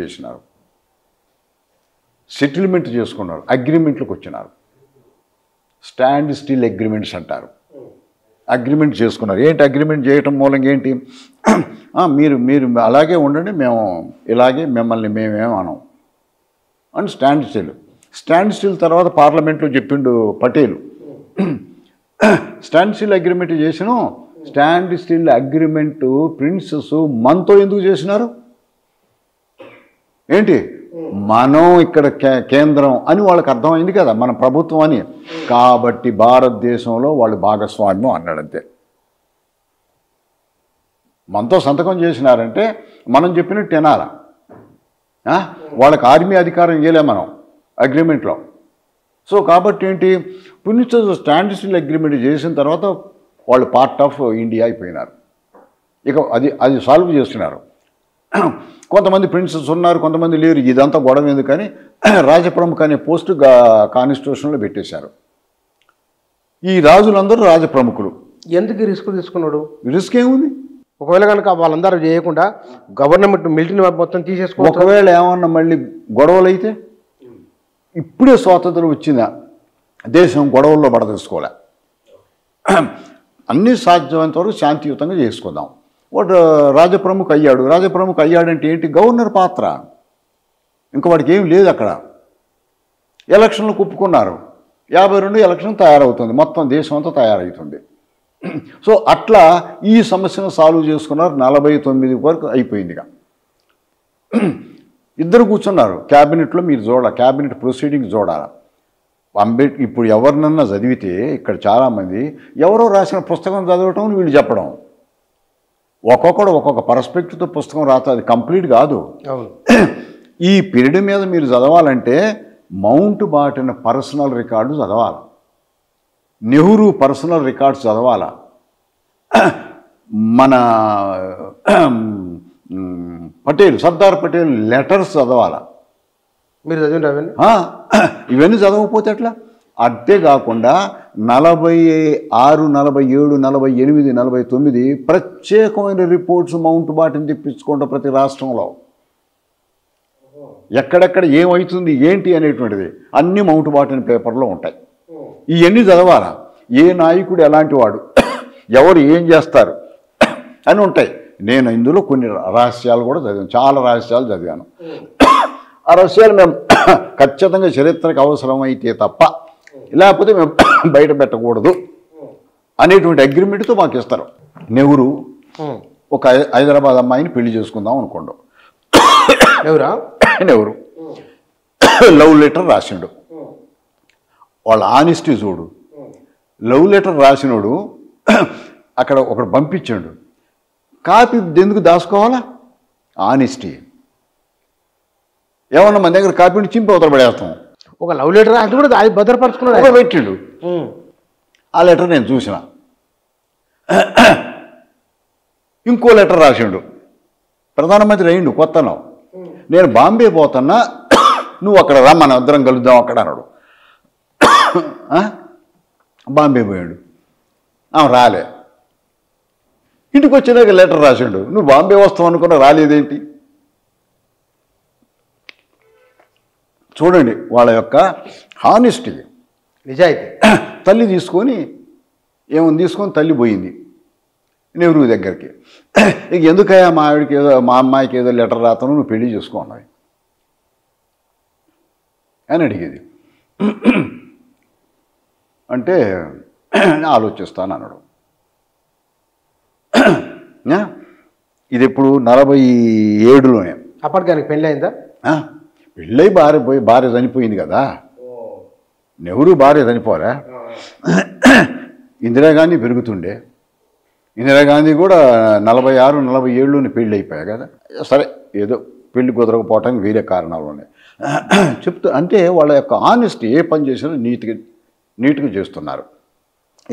చేసినారు, సెటిల్మెంట్ చేసుకున్నారు, అగ్రిమెంట్లకు వచ్చినారు. స్టాండ్ స్టిల్ అగ్రిమెంట్స్ అంటారు. అగ్రిమెంట్ చేసుకున్నారు. ఏంటి అగ్రిమెంట్ చేయటం మూలంగా ఏంటి, మీరు అలాగే ఉండండి, మేము ఇలాగే మిమ్మల్ని మేమేమనం అని స్టాండ్ స్టిల్ తర్వాత పార్లమెంట్లో చెప్పిండు పటేల్, స్టాండ్ స్టిల్ అగ్రిమెంట్ చేసినాం. స్టాండ్ స్టిల్ అగ్రిమెంట్ ప్రిన్సెస్ మనతో ఎందుకు చేసినారు, ఏంటి మనం ఇక్కడ కేంద్రం అని వాళ్ళకి అర్థమైంది కదా, మన ప్రభుత్వం అని. కాబట్టి భారతదేశంలో వాళ్ళు భాగస్వామ్యం అన్నాడంతే. మనతో సంతకం చేసినారంటే మనం చెప్పినట్టు తినాలా. వాళ్ళకి ఆర్మీ అధికారం ఇవ్వలే మనం అగ్రిమెంట్లో. సో కాబట్టి ఏంటి, ప్రిన్సెస్ స్టాండ్ స్టిల్ అగ్రిమెంట్ చేసిన తర్వాత వాళ్ళు పార్ట్ ఆఫ్ ఇండియా అయిపోయినారు. ఇక అది సాల్వ్ చేస్తున్నారు. కొంతమంది ప్రిన్సెస్ ఉన్నారు, కొంతమంది లేరు. ఇదంతా గొడవ ఎందుకని రాజప్రముఖ అనే పోస్టు కాన్స్టిట్యూషన్లో పెట్టేశారు. ఈ రాజులందరూ రాజప్రముఖులు. ఎందుకు రిస్క్ తీసుకున్నాడు? రిస్క్ ఏముంది, ఒకవేళ కనుక వాళ్ళందరూ చేయకుండా గవర్నమెంట్ మిలిటరీ మొత్తం తీసేసుకో, ఒకవేళ ఏమన్నా మళ్ళీ గొడవలు అయితే, ఇప్పుడే స్వాతంత్రం వచ్చిన దేశం గొడవల్లో పడదలుచుకోలే. అన్నీ సాధ్యమైనంత వరకు శాంతియుతంగా చేసుకుందాం. వాడు రాజప్రముఖ అయ్యాడంటే ఏంటి, గవర్నర్ పాత్ర. ఇంకా వాడికి ఏం లేదు అక్కడ. ఎలక్షన్లు ఒప్పుకున్నారు, 52 ఎలక్షన్ తయారవుతుంది, మొత్తం దేశం అంతా తయారవుతుంది. సో అట్లా ఈ సమస్యను సాల్వ్ చేసుకున్నారు. 49 వరకు అయిపోయింది. ఇక ఇద్దరు కూర్చున్నారు క్యాబినెట్లో. మీరు క్యాబినెట్ ప్రొసీడింగ్స్ చూడాలి. ఇప్పుడు ఎవరినన్నా చదివితే ఇక్కడ చాలామంది ఎవరో రాసిన పుస్తకం చదవటం, వీళ్ళు చెప్పడం, ఒక్కొక్కడు ఒక్కొక్క పర్స్పెక్టివ్తో పుస్తకం రాత, అది కంప్లీట్ కాదు. ఈ పీరియడ్ మీద మీరు చదవాలంటే మౌంట్ బాటన్ పర్సనల్ రికార్డు చదవాలి, నెహ్రూ పర్సనల్ రికార్డ్స్ చదవాలా, మన సర్దార్ పటేల్ లెటర్స్ చదవాలా. మీరు చదివిన ఇవన్నీ చదవకపోతే ఎట్లా? అంతేకాకుండా 46, 47, 48, 49 ప్రత్యేకమైన రిపోర్ట్స్ మౌంట్ బాటన్ తెప్పించుకుంటాం ప్రతి రాష్ట్రంలో. ఎక్కడెక్కడ ఏమవుతుంది ఏంటి అనేటువంటిది అన్నీ మౌంట్ బాటన్ పేపర్లో ఉంటాయి. ఇవన్నీ చదవాలా. ఏ నాయకుడు ఎలాంటి వాడు, ఎవరు ఏం చేస్తారు అని ఉంటాయి. నేను ఇందులో కొన్ని రహస్యాలు కూడా చదివాను, చాలా రహస్యాలు చదివాను. ఆ రహస్యాలు మేము ఖచ్చితంగా చరిత్రకు అవసరమైతే తప్ప, లేకపోతే మేము బయట పెట్టకూడదు అనేటువంటి అగ్రిమెంట్తో మాకు ఇస్తారు. నెహ్రూ ఒక హైదరాబాద్ అమ్మాయిని పెళ్లి చేసుకుందాం అనుకోండు. నెహ్రూ లవ్ లెటర్ రాసిండు. వాళ్ళ ఆనెస్టీ చూడు. లవ్ లెటర్ రాసినోడు అక్కడ ఒకడు పంపించాడు, కాపీ ఎందుకు దాచుకోవాలా? ఆనెస్టీ. ఏమన్నా మన దగ్గర కాపీని చింపి అవతల పడేస్తాం. ఒక లవ్ లెటర్ అది కూడా భద్రపరుచుకున్నాడు, పెట్టిండు. ఆ లెటర్ నేను చూసిన. ఇంకో లెటర్ రాసిండు, ప్రధానమంత్రి అయ్యిండు కొత్తలో, నేను బాంబే పోతున్నా, నువ్వు అక్కడ రా, మన ఇద్దరం కలుద్దాం అక్కడ అన్నాడు. బాంబే పోయాడు, రాలే. ఇంటికి వచ్చినాక లెటర్ రాసిండు, నువ్వు బాంబే వస్తావు అనుకున్నా రాలేదేంటి? చూడండి వాళ్ళ యొక్క హానెస్టీ, నిజాయితీ. తల్లి తీసుకొని తీసుకొని తల్లి పోయింది నెహ్రూ దగ్గరికి. ఇక ఎందుకయ్యా మా ఆవిడకి ఏదో, మా అమ్మాయికి ఏదో లెటర్ రాతాను, నువ్వు పెళ్లి చేసుకోన్నావు అని అడిగేది. అంటే ఆలోచిస్తాను అన్నాడు. ఇది ఎప్పుడు 47లోనే. అప్పటికి పెళ్ళి అయిందా? పెళ్ళై భార్య చనిపోయింది కదా. నెహ్రూ భార్య చనిపోరా, ఇందిరాగాంధీ పెరుగుతుండే. ఇందిరాగాంధీ కూడా 46, 47 పెళ్ళి అయిపోయాయి కదా. సరే ఏదో పెళ్లి కుదరకపోవటానికి వేరే కారణాలు ఉన్నాయి చెప్తూ. అంటే వాళ్ళ యొక్క ఆనెస్టీ, ఏ పని చేసినా నీట్గా చేస్తున్నారు.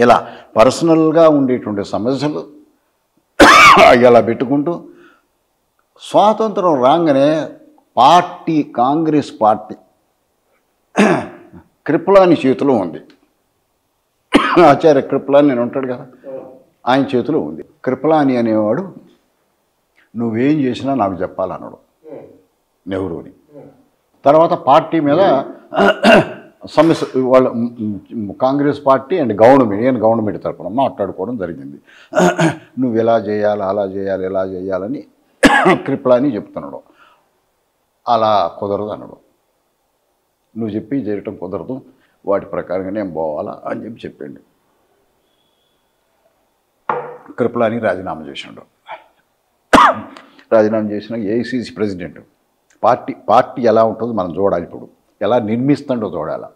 ఇలా పర్సనల్గా ఉండేటువంటి సమస్యలు ఇలా పెట్టుకుంటూ స్వాతంత్రం రాగానే కాంగ్రెస్ పార్టీ కృపలాని చేతిలో ఉంది. ఆచార్య కృపలాని నేను ఉంటాడు కదా, ఆయన చేతిలో ఉంది. కృపలాని అనేవాడు నువ్వేం చేసినా నాకు చెప్పాలన్నాడు నెహ్రూని. తర్వాత పార్టీ మీద సమస్య వాళ్ళ కాంగ్రెస్ పార్టీ అండ్ గవర్నమెంట్ తరఫున మాట్లాడుకోవడం జరిగింది. నువ్వు ఎలా చేయాలి, అలా చేయాలి, ఎలా చేయాలని కృపలాని చెప్తున్నాడు. అలా కుదరదు అన్నాడు. నువ్వు చెప్పి చేయటం కుదరదు, వాటి ప్రకారంగా నేను పోవాలా అని చెప్పాడు. కృపలాని రాజీనామా చేశాడు. రాజీనామా చేసిన ఏఐసిసి ప్రెసిడెంట్. పార్టీ ఎలా ఉంటుందో మనం చూడాలి, ఇప్పుడు ఎలా నిర్మిస్తుండో చూడాలి.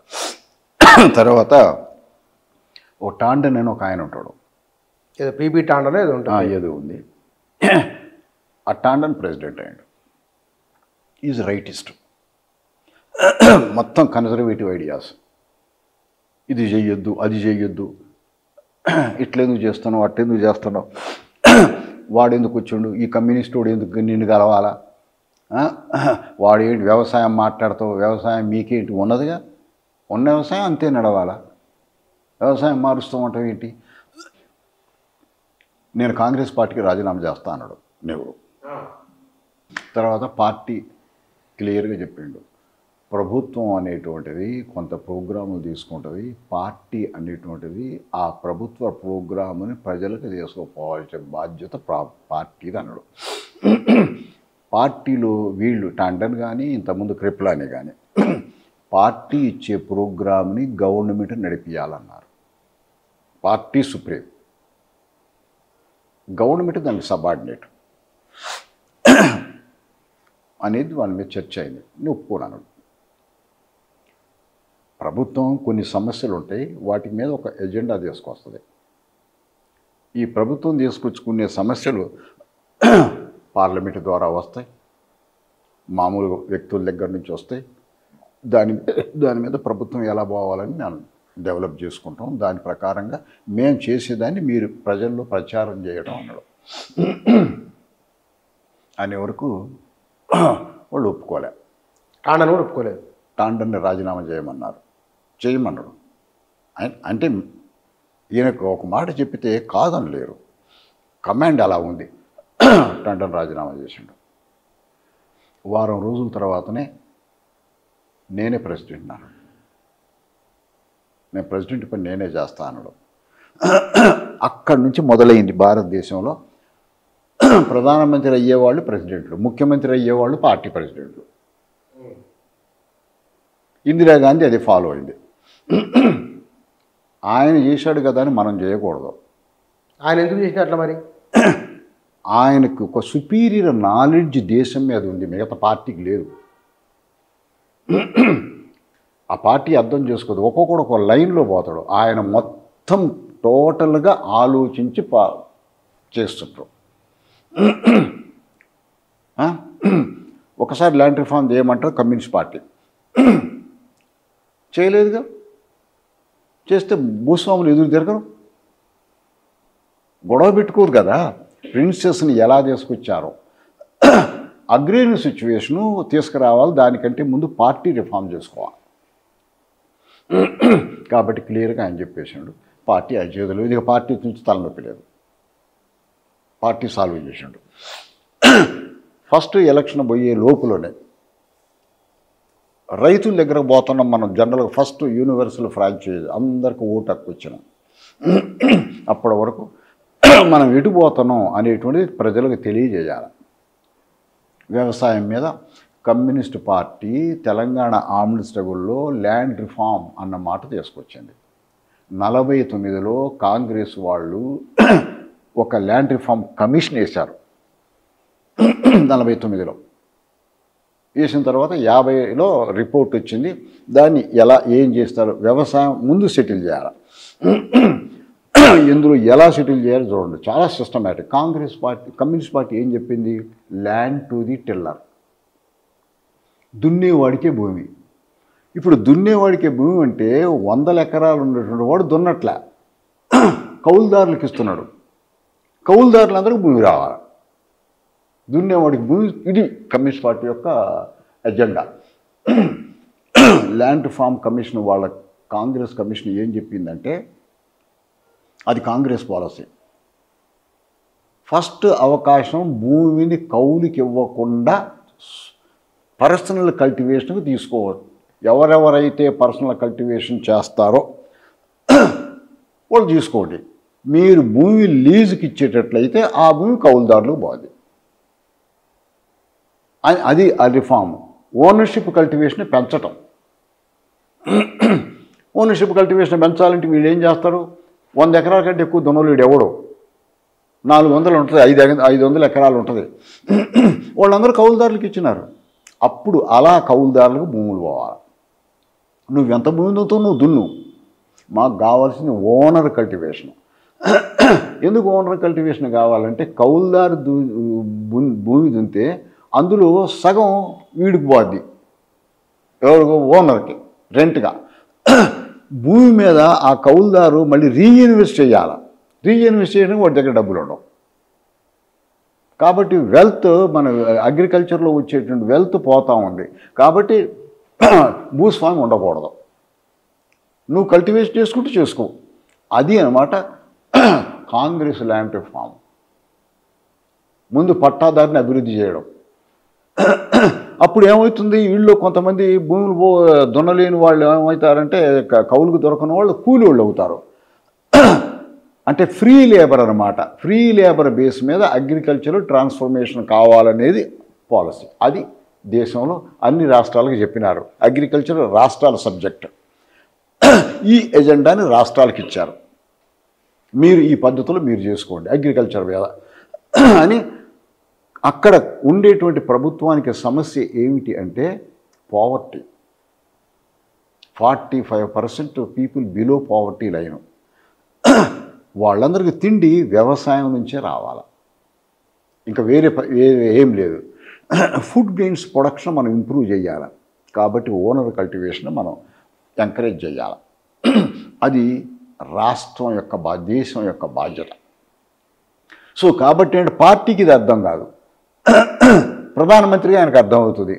తర్వాత ఓ టాండన్ అని ఒక ఆయన ఉంటాడు, ఏదో పీపీ టాండన్ ఏదో ఉంటుంది, ఏదో ఉంది. ఆ టాండన్ ప్రెసిడెంట్ అయ్యాడు. ఈజ్ రైటిస్ట్, మొత్తం కన్జర్వేటివ్ ఐడియాస్. ఇది చెయ్యొద్దు, అది చెయ్యొద్దు, ఇట్లెందుకు చేస్తున్నావు, అట్టెందుకు చేస్తున్నావు, వాడెందుకు వచ్చిండు, ఈ కమ్యూనిస్ట్ వాడు ఎందుకు నిన్ను కలవాలా, వాడేంటి వ్యవసాయం మాట్లాడతావు, వ్యవసాయం మీకేంటి ఉన్నదిగా, ఉన్న వ్యవసాయం అంతే నడవాలా, వ్యవసాయం మారుస్తూ ఉంటాం ఏంటి. నేను కాంగ్రెస్ పార్టీకి రాజీనామా చేస్తా అన్నాడు నెహ్రూ. తర్వాత పార్టీ క్లియర్గా చెప్పిండు, ప్రభుత్వం అనేటువంటిది కొంత ప్రోగ్రాములు తీసుకుంటుంది, పార్టీ అనేటువంటిది ఆ ప్రభుత్వ ప్రోగ్రాముని ప్రజలకు తీసుకుపోవాల్సిన బాధ్యత పార్టీది అన్నాడు. పార్టీలో వీళ్ళు టాండన్ కానీ ఇంతకుముందు కృపలాని కానీ పార్టీ ఇచ్చే ప్రోగ్రామ్ని గవర్నమెంట్ నడిపించాలన్నారు. పార్టీ సుప్రీం, గవర్నమెంట్ దానికి సబార్డినేట్ అనేది వాళ్ళ మీద చర్చ అయింది. నేను ఒప్పుకోను. ప్రభుత్వం కొన్ని సమస్యలు ఉంటాయి, వాటి మీద ఒక ఎజెండా తీసుకొస్తుంది. ఈ ప్రభుత్వం తీసుకొచ్చుకునే సమస్యలు పార్లమెంట్ ద్వారా వస్తాయి, మామూలు వ్యక్తుల దగ్గర నుంచి వస్తాయి. దాని మీద ప్రభుత్వం ఎలా పోవాలని మేము డెవలప్ చేసుకుంటాం, దాని ప్రకారంగా మేము చేసేదాన్ని మీరు ప్రజల్లో ప్రచారం చేయడం అన్నాడు. అనే వరకు వాళ్ళు ఒప్పుకోలే. టాండన్ కూడా ఒప్పుకోలేదు. టాండన్ని రాజీనామా చేయమన్నాడు. అంటే ఈయనకు ఒక మాట చెప్పితే కాదని లేరు, కమాండ్ అలా ఉంది. టాండన్ రాజీనామా చేసిండు. వారం రోజుల తర్వాతనే నేనే ప్రెసిడెంట్ అన్నాడు. నేను ప్రెసిడెంట్ పని నేనే చేస్తా అన్నాడు. అక్కడి నుంచి మొదలైంది భారతదేశంలో ప్రధానమంత్రి అయ్యేవాళ్ళు ప్రెసిడెంట్లు, ముఖ్యమంత్రి అయ్యేవాళ్ళు పార్టీ ప్రెసిడెంట్లు. ఇందిరాగాంధీ అది ఫాలో అయింది. ఆయన చేశాడు కదా అని మనం చేయకూడదు. ఆయన ఎందుకు చేసినట్ల మరి? ఆయనకు ఒక సుపీరియర్ నాలెడ్జ్ దేశం మీద ఉంది, మిగతా పార్టీకి లేదు. ఆ పార్టీ అర్థం చేసుకోదు, ఒక్కొక్కడు ఒక లైన్లో పోతాడు. ఆయన మొత్తం టోటల్గా ఆలోచించి చేస్తుంటారు. ఒకసారి ల్యాండ్ రిఫార్మ్ చేయమంటారు కమ్యూనిస్ట్ పార్టీ, చేయలేదుగా. చేస్తే భూస్వాములు ఎదురు తిరగరు, గొడవ పెట్టుకోరు కదా. ప్రిన్సెస్ని ఎలా తీసుకొచ్చారో అగ్రేరియన్ సిచ్యువేషను తీసుకురావాలి, దానికంటే ముందు పార్టీ రిఫార్మ్ చేసుకోవాలి. కాబట్టి క్లియర్గా ఆయన చెప్పేసాడు, పార్టీ అచేతలు, ఇది పార్టీ నుంచి తలనొప్పి లేదు, పార్టీ సాల్వ్ చేసాడు. ఫస్ట్ ఎలక్షన్ పోయే లోపులోనే రైతుల దగ్గరకు పోతున్నాం మనం. జనరల్గా ఫస్ట్ యూనివర్సల్ ఫ్రాంచైజ్, అందరికీ ఓటు హక్కు వచ్చినాం. అప్పటి వరకు మనం ఎటు పోతున్నాం అనేటువంటిది ప్రజలకు తెలియజేయాలి. వ్యవసాయం మీద కమ్యూనిస్ట్ పార్టీ తెలంగాణ ఆర్మ్డ్ స్ట్రగుల్లో ల్యాండ్ రిఫార్మ్ అన్న మాట తీసుకొచ్చింది. 49లో కాంగ్రెస్ వాళ్ళు ఒక ల్యాండ్ రిఫార్మ్ కమిషన్ వేశారు. 49లో వేసిన తర్వాత 50లో రిపోర్ట్ వచ్చింది. దాన్ని ఎలా ఏం చేస్తారు, వ్యవసాయం ముందు సెటిల్ చేయాలి. ఇందులో ఎలా సెటిల్ చేయాలో చూడండి, చాలా systematic. Congress party, communist party ఏం చెప్పింది? ల్యాండ్ టు ది టిల్లర్, దున్నేవాడికే భూమి. ఇప్పుడు దున్నేవాడికే భూమి అంటే 100 ఎకరాలు ఉన్నటువంటి వాడు దున్నట్లే, కౌలుదారులకు ఇస్తున్నాడు. కౌలుదారులందరికీ భూమి రావాలి, దున్నేవాడికి భూమి. ఇది కమ్యూనిస్ట్ పార్టీ యొక్క ఎజెండా. ల్యాండ్ రిఫార్మ్ కమిషన్, వాళ్ళ కాంగ్రెస్ కమిషన్ ఏం చెప్పిందంటే, అది కాంగ్రెస్ పాలసీ. ఫస్ట్ అవకాశం భూమిని కౌలుకి ఇవ్వకుండా పర్సనల్ కల్టివేషన్కి తీసుకోవచ్చు. ఎవరెవరైతే పర్సనల్ కల్టివేషన్ చేస్తారో వాళ్ళు తీసుకోండి. మీరు భూమి లీజుకి ఇచ్చేటట్లయితే ఆ భూమి కౌలుదారులకు బాగుంది. అది ఆ రిఫార్మ్. ఓనర్షిప్ కల్టివేషన్ పెంచటం. ఓనర్షిప్ కల్టివేషన్ పెంచాలంటే వీళ్ళు ఏం చేస్తారు? 100 ఎకరాల కంటే ఎక్కువ దున్నలేడు ఎవడో. 400 ఉంటుంది, 500 ఎకరాలు ఉంటుంది. వాళ్ళందరూ కౌలుదారులకు ఇచ్చినారు. అప్పుడు అలా కౌలుదారులకు భూములు పోవాలి. నువ్వు ఎంత భూమి దున్నుతావు నువ్వు దున్ను, మాకు కావాల్సింది ఓనర్ కల్టివేషన్. ఎందుకు ఓనర్ కల్టివేషన్ కావాలంటే, కౌలుదారు భూమి దున్నితే అందులో సగం వీడికి పోద్ది, ఎవరికో ఓనర్కి రెంట్గా. భూమి మీద ఆ కౌలుదారు మళ్ళీ రీఇన్వెస్ట్ చేయాలి. రీఇన్వెస్ట్ చేయడానికి వాడి దగ్గర డబ్బులు ఉండవు. కాబట్టి వెల్త్, మన అగ్రికల్చర్లో వచ్చేటువంటి వెల్త్ పోతూ ఉంది. కాబట్టి భూస్వామి ఉండకూడదు, నువ్వు కల్టివేషన్ చేసుకుంటూ చేసుకో. అది అన్నమాట కాంగ్రెస్ ల్యాండ్ రిఫార్మ్. ముందు పట్టాదారిని అభివృద్ధి చేయడం. అప్పుడు ఏమవుతుంది, వీళ్ళు కొంతమంది భూములు దున్నలేని వాళ్ళు ఏమవుతారంటే, కౌలుకు దొరకని వాళ్ళు కూలి వాళ్ళు అవుతారు. అంటే ఫ్రీ లేబర్ అన్నమాట. ఫ్రీ లేబర్ బేస్ మీద అగ్రికల్చర్ ట్రాన్స్ఫర్మేషన్ కావాలనేది పాలసీ. అది దేశంలో అన్ని రాష్ట్రాలకు చెప్పినారు. అగ్రికల్చర్ రాష్ట్రాల సబ్జెక్ట్. ఈ ఎజెండాని రాష్ట్రాలకు ఇచ్చారు. మీరు ఈ పద్ధతులు మీరు చేసుకోండి అగ్రికల్చర్ మీద అని. అక్కడ ఉండేటువంటి ప్రభుత్వానికి సమస్య ఏమిటి అంటే poverty. 45% people below poverty line. వాళ్ళందరికీ తిండి వ్యవసాయం నుంచే రావాలి, ఇంకా వేరే ఏం లేదు. ఫుడ్ గ్రెయిన్స్ ప్రొడక్షన్ మనం ఇంప్రూవ్ చేయాలి. కాబట్టి ఓనర్ కల్టివేషన్ మనం ఎంకరేజ్ చేయాలి. అది రాష్ట్రం యొక్క దేశం యొక్క బాధ్యత. సో కాబట్టి అంటే పార్టీకి ఇది అర్థం కాదు, ప్రధానమంత్రిగా ఆయనకు అర్థమవుతుంది,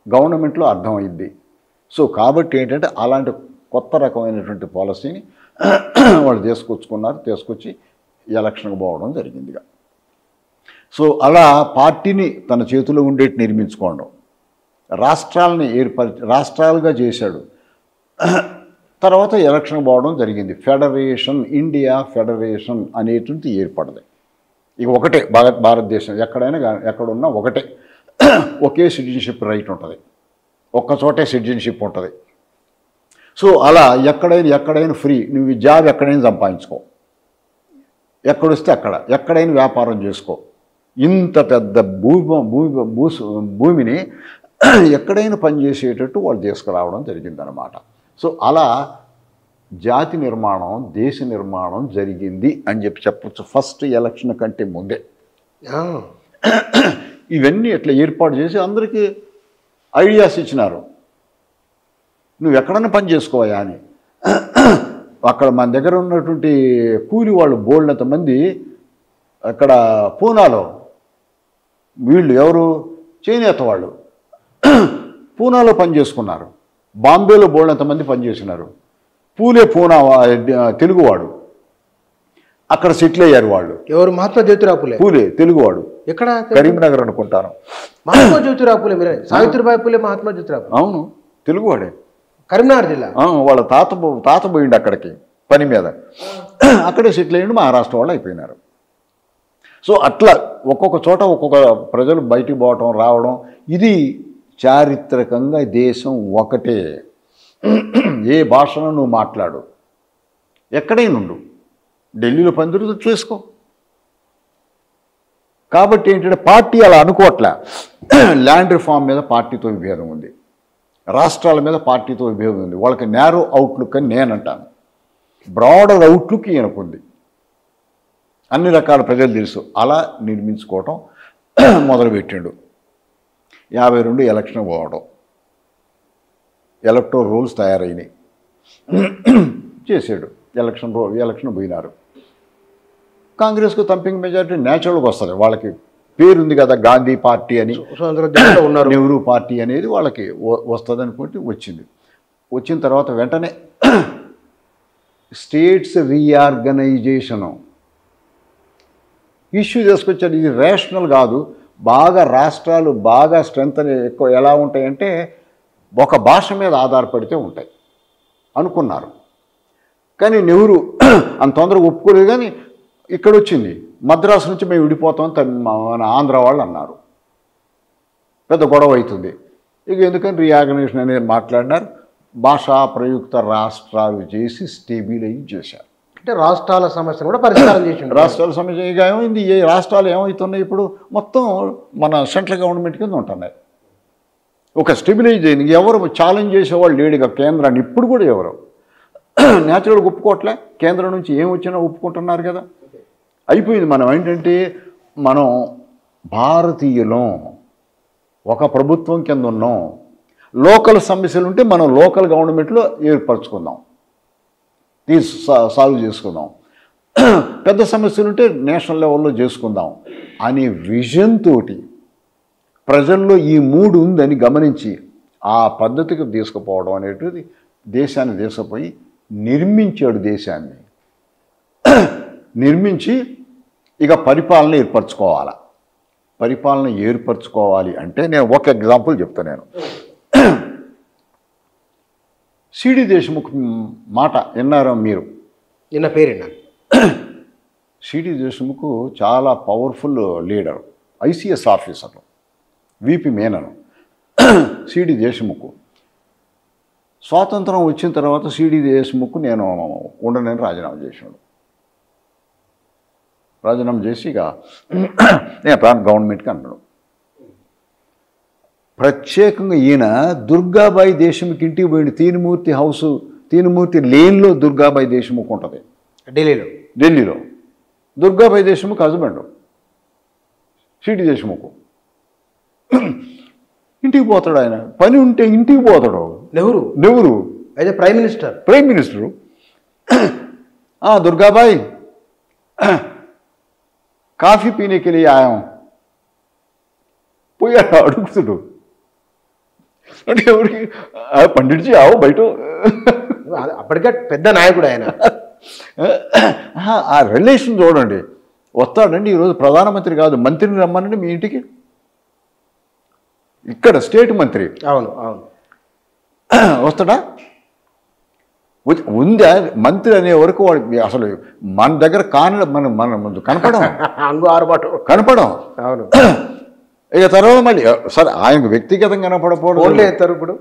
గవర్నమెంట్లో అర్థమైద్ది. సో కాబట్టి ఏంటంటే అలాంటి కొత్త రకమైనటువంటి పాలసీని వాళ్ళు తీసుకొచ్చి ఎలక్షన్కి పోవడం జరిగిందిగా. సో అలా పార్టీని తన చేతిలో ఉండేటి నిర్మించుకోవడం, రాష్ట్రాలని రాష్ట్రాలుగా చేశాడు. తర్వాత ఎలక్షన్ పోవడం జరిగింది. ఫెడరేషన్, ఇండియా ఫెడరేషన్ అనేటువంటి ఏర్పడింది. ఇక ఒకటే భారతదేశం, ఎక్కడున్నా ఒకటే, ఒకే సిటిజన్షిప్ రైట్ ఉంటుంది, ఒక్కచోటే సిటిజన్షిప్ ఉంటుంది. సో అలా ఎక్కడైనా ఫ్రీ, నువ్వు జాబ్ ఎక్కడైనా సంపాదించుకో, ఎక్కడొస్తే ఎక్కడైనా వ్యాపారం చేసుకో. ఇంత పెద్ద భూమిని ఎక్కడైనా పనిచేసేటట్టు వాళ్ళు తీసుకురావడం జరిగిందనమాట. సో అలా జాతి నిర్మాణం, దేశ నిర్మాణం జరిగింది అని చెప్పచ్చు ఫస్ట్ ఎలక్షన్ కంటే ముందే. ఇవన్నీ ఇట్లా ఏర్పాటు చేసి అందరికీ ఐడియాస్ ఇచ్చినారు, నువ్వు ఎక్కడన్నా పని చేసుకోవా అని. అక్కడ మన దగ్గర ఉన్నటువంటి కూలి వాళ్ళు బోల్డంతమంది అక్కడ పూనాలో, వీళ్ళు ఎవరు చేనేత వాళ్ళు పూనాలో పని చేసుకున్నారు. బాంబేలో బోల్డంతమంది పనిచేసినారు. పూనా తెలుగువాడు, అక్కడ సెటిల్ అయ్యారు వాళ్ళు. ఎవరు? మహాత్మా జ్యోతిరావు పూలే. పూలే తెలుగువాడు. ఎక్కడ? కరీంనగర్ అనుకుంటాను. మహాత్మా జ్యోతిరావు పూలే, సావిత్రిబాయి పూలే, మహాత్మా జ్యోతిరావు. అవును, తెలుగువాడే. కరీంనగర్ జిల్లా. వాళ్ళ తాత పోయిండు అక్కడికి పని మీద, అక్కడే సెటిల్ అయ్యిండు. మహారాష్ట్ర వాళ్ళు అయిపోయినారు. సో అట్లా ఒక్కొక్క చోట ఒక్కొక్క ప్రజలు బయటికి పోవటం రావడం. ఇది చారిత్రకంగా దేశం ఒకటే. ఏ భాషను నువ్వు మాట్లాడు, ఎక్కడైనా ఉండు, ఢిల్లీలో పనిదిరు చేసుకో. కాబట్టి ఏంటంటే పార్టీ అలా అనుకోవట్లే. ల్యాండ్ రిఫార్మ్ మీద పార్టీతో విభేదం ఉంది, రాష్ట్రాల మీద పార్టీతో విభేదం ఉంది. వాళ్ళకి నేరో అవుట్లుక్ అని నేను అంటాను, బ్రాడర్ అవుట్లుక్ ఈయనకుంది. అన్ని రకాల ప్రజలు తెలుసు. అలా నిర్మించుకోవటం మొదలుపెట్టిండు. 52 ఎలక్షన్ పోవడం, ఎలక్టోరల్ రూల్స్ తయారైనాయి, చేసాడు. ఎలక్షన్ పోయినారు. కాంగ్రెస్కు తంపింగ్ మెజారిటీ న్యాచురల్గా వస్తుంది. వాళ్ళకి పేరుంది కదా, గాంధీ పార్టీ అని, ఉన్నారు, నెహ్రూ పార్టీ అనేది వాళ్ళకి వస్తుంది అనుకుంటే వచ్చింది. వచ్చిన తర్వాత వెంటనే స్టేట్స్ రీఆర్గనైజేషను ఇష్యూ చేసుకొచ్చారు. ఇది రేషనల్ కాదు. బాగా రాష్ట్రాలు బాగా స్ట్రెంత్ ఎక్కువ ఎలా ఉంటాయంటే ఒక భాష మీద ఆధారపడితే ఉంటాయి అనుకున్నారు. కానీ నెహ్రూ అంత తొందరగా ఒప్పుకోలేదు. కానీ ఇక్కడ వచ్చింది, మద్రాసు నుంచి మేము విడిపోతాం మన ఆంధ్ర వాళ్ళు అన్నారు. పెద్ద గొడవ అవుతుంది. ఇక ఎందుకని రీఆర్గనైజేషన్ అనేది మాట్లాడినారు. భాషా ప్రయుక్త రాష్ట్రాలు చేసి స్టెబిలైజ్ చేశారు. అంటే రాష్ట్రాల సమస్యను కూడా పరిష్కారం చేసి, రాష్ట్రాల సమస్య ఇక ఏమైంది, ఏ రాష్ట్రాలు ఏమవుతున్నాయి ఇప్పుడు మొత్తం మన సెంట్రల్ గవర్నమెంట్ కింద ఉంటున్నాయి. ఒక స్టెబిలైజ్ అయింది. ఎవరు ఛాలెంజ్ చేసేవాళ్ళు లేడుగా కేంద్రాన్ని. ఇప్పుడు కూడా ఎవరు న్యాచురల్గా ఒప్పుకోవట్లే. కేంద్రం నుంచి ఏం వచ్చినా ఒప్పుకుంటున్నారు కదా. అయిపోయింది. మనం ఏంటంటే మనం భారతీయులం, ఒక ప్రభుత్వం కింద ఉన్నాం. లోకల్ సమస్యలు ఉంటే మనం లోకల్ గవర్నమెంట్లో ఏర్పరచుకుందాం, సాల్వ్ చేసుకుందాం. పెద్ద సమస్యలు ఉంటే నేషనల్ లెవెల్లో చేసుకుందాం అనే విజన్ తోటి ప్రజల్లో ఈ మూడు ఉందని గమనించి ఆ పద్ధతికి తీసుకుపోవడం అనేటిది దేశాన్ని తీసుకుపోయి నిర్మించాడు. దేశాన్ని నిర్మించి ఇక పరిపాలన ఏర్పరచుకోవాలి. పరిపాలన ఏర్పరచుకోవాలి అంటే నేను ఒక ఎగ్జాంపుల్ చెప్తాను. నేను సిడి దేశ్ముఖ్ మాట విన్నారా మీరు? నిన్న పేరేనా? సిడి దేశ్ముఖ్ చాలా powerful leader, ICS officer, VP Menon. CD Deshmukh స్వాతంత్రం వచ్చిన తర్వాత సిడి దేశ్ముఖ్ నేను ఉండనని రాజీనామా చేశాడు. రాజీనామా చేసి ఇక నేను గవర్నమెంట్కి అన్నాడు. ప్రత్యేకంగా ఈయన దుర్గాబాయి దేశ్ముఖ్ ఇంటికి పోయింది. తీన్మూర్తి హౌస్, తీన్మూర్తి లేన్లో దుర్గాబాయి దేశ్ముఖ్ ఉంటుంది ఢిల్లీలో. Durgabai Deshmukh husband CD Deshmukh. ఇంటికి పోతాడు ఆయన. పని ఉంటే ఇంటికి పోతాడు. నెహ్రూ అయితే ప్రైమ్ మినిస్టరు. दुर्गाबाई కాఫీ పీనేకి వెళ్ళి ఆయాం పోయాడు అడుగుతుడు. అంటే ఎవరికి పండిట్జీ ఆవు బయట అప్పటికే పెద్ద నాయకుడు ఆయన. ఆ రిలేషన్ చూడండి. వస్తాడండి ఈరోజు ప్రధానమంత్రి కాదు, మంత్రిని రమ్మనండి మీ ఇంటికి. ఇక్కడ స్టేట్ మంత్రి. అవును అవును. వస్తాడా? ఉందా మంత్రి అనే వరకు వాడికి అసలు మన దగ్గర మన ముందు కనపడం, అంగు ఆరుబాటు కనపడం. అవును. ఇక తర్వాత మళ్ళీ సరే ఆయనకు వ్యక్తిగతంగా కనపడపోవడం. ఫోన్లే ఎత్తారు ఇప్పుడు.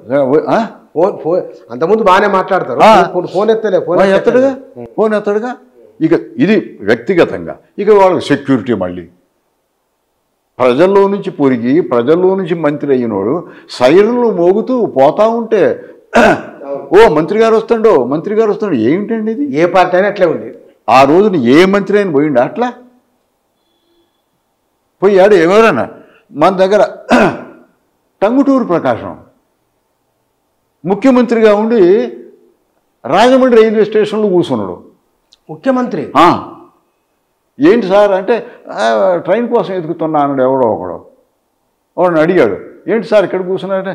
అంతకుముందు బాగానే మాట్లాడతారు. ఫోన్ ఎత్తలే. ఫోన్ ఎత్తడుగా. ఇక ఇది వ్యక్తిగతంగా. ఇక వాళ్ళకి సెక్యూరిటీ మళ్ళీ ప్రజల్లో నుంచి పొరిగి ప్రజల్లో నుంచి మంత్రి అయినోడు సైరన్లు మోగుతూ పోతా ఉంటే ఓ మంత్రి గారు వస్తాడు. ఏమిటండి ఇది? ఏ పార్టీ అయినా అట్లే ఉంది. ఆ రోజున ఏ మంత్రి అయినా పోయిండు అట్లా పోయాడు. ఎవరైనా మన దగ్గర టంగుటూరు ప్రకాశం ముఖ్యమంత్రిగా ఉండి రాజమండ్రి రైల్వే స్టేషన్లో కూర్చున్నాడు. ముఖ్యమంత్రి ఏంటి సార్ అంటే ట్రైన్ కోసం ఎదుగుతున్నా అన్నాడు. ఎవడో ఒకడు అడిగాడు, ఏంటి సార్ ఇక్కడ కూర్చున్నాడంటే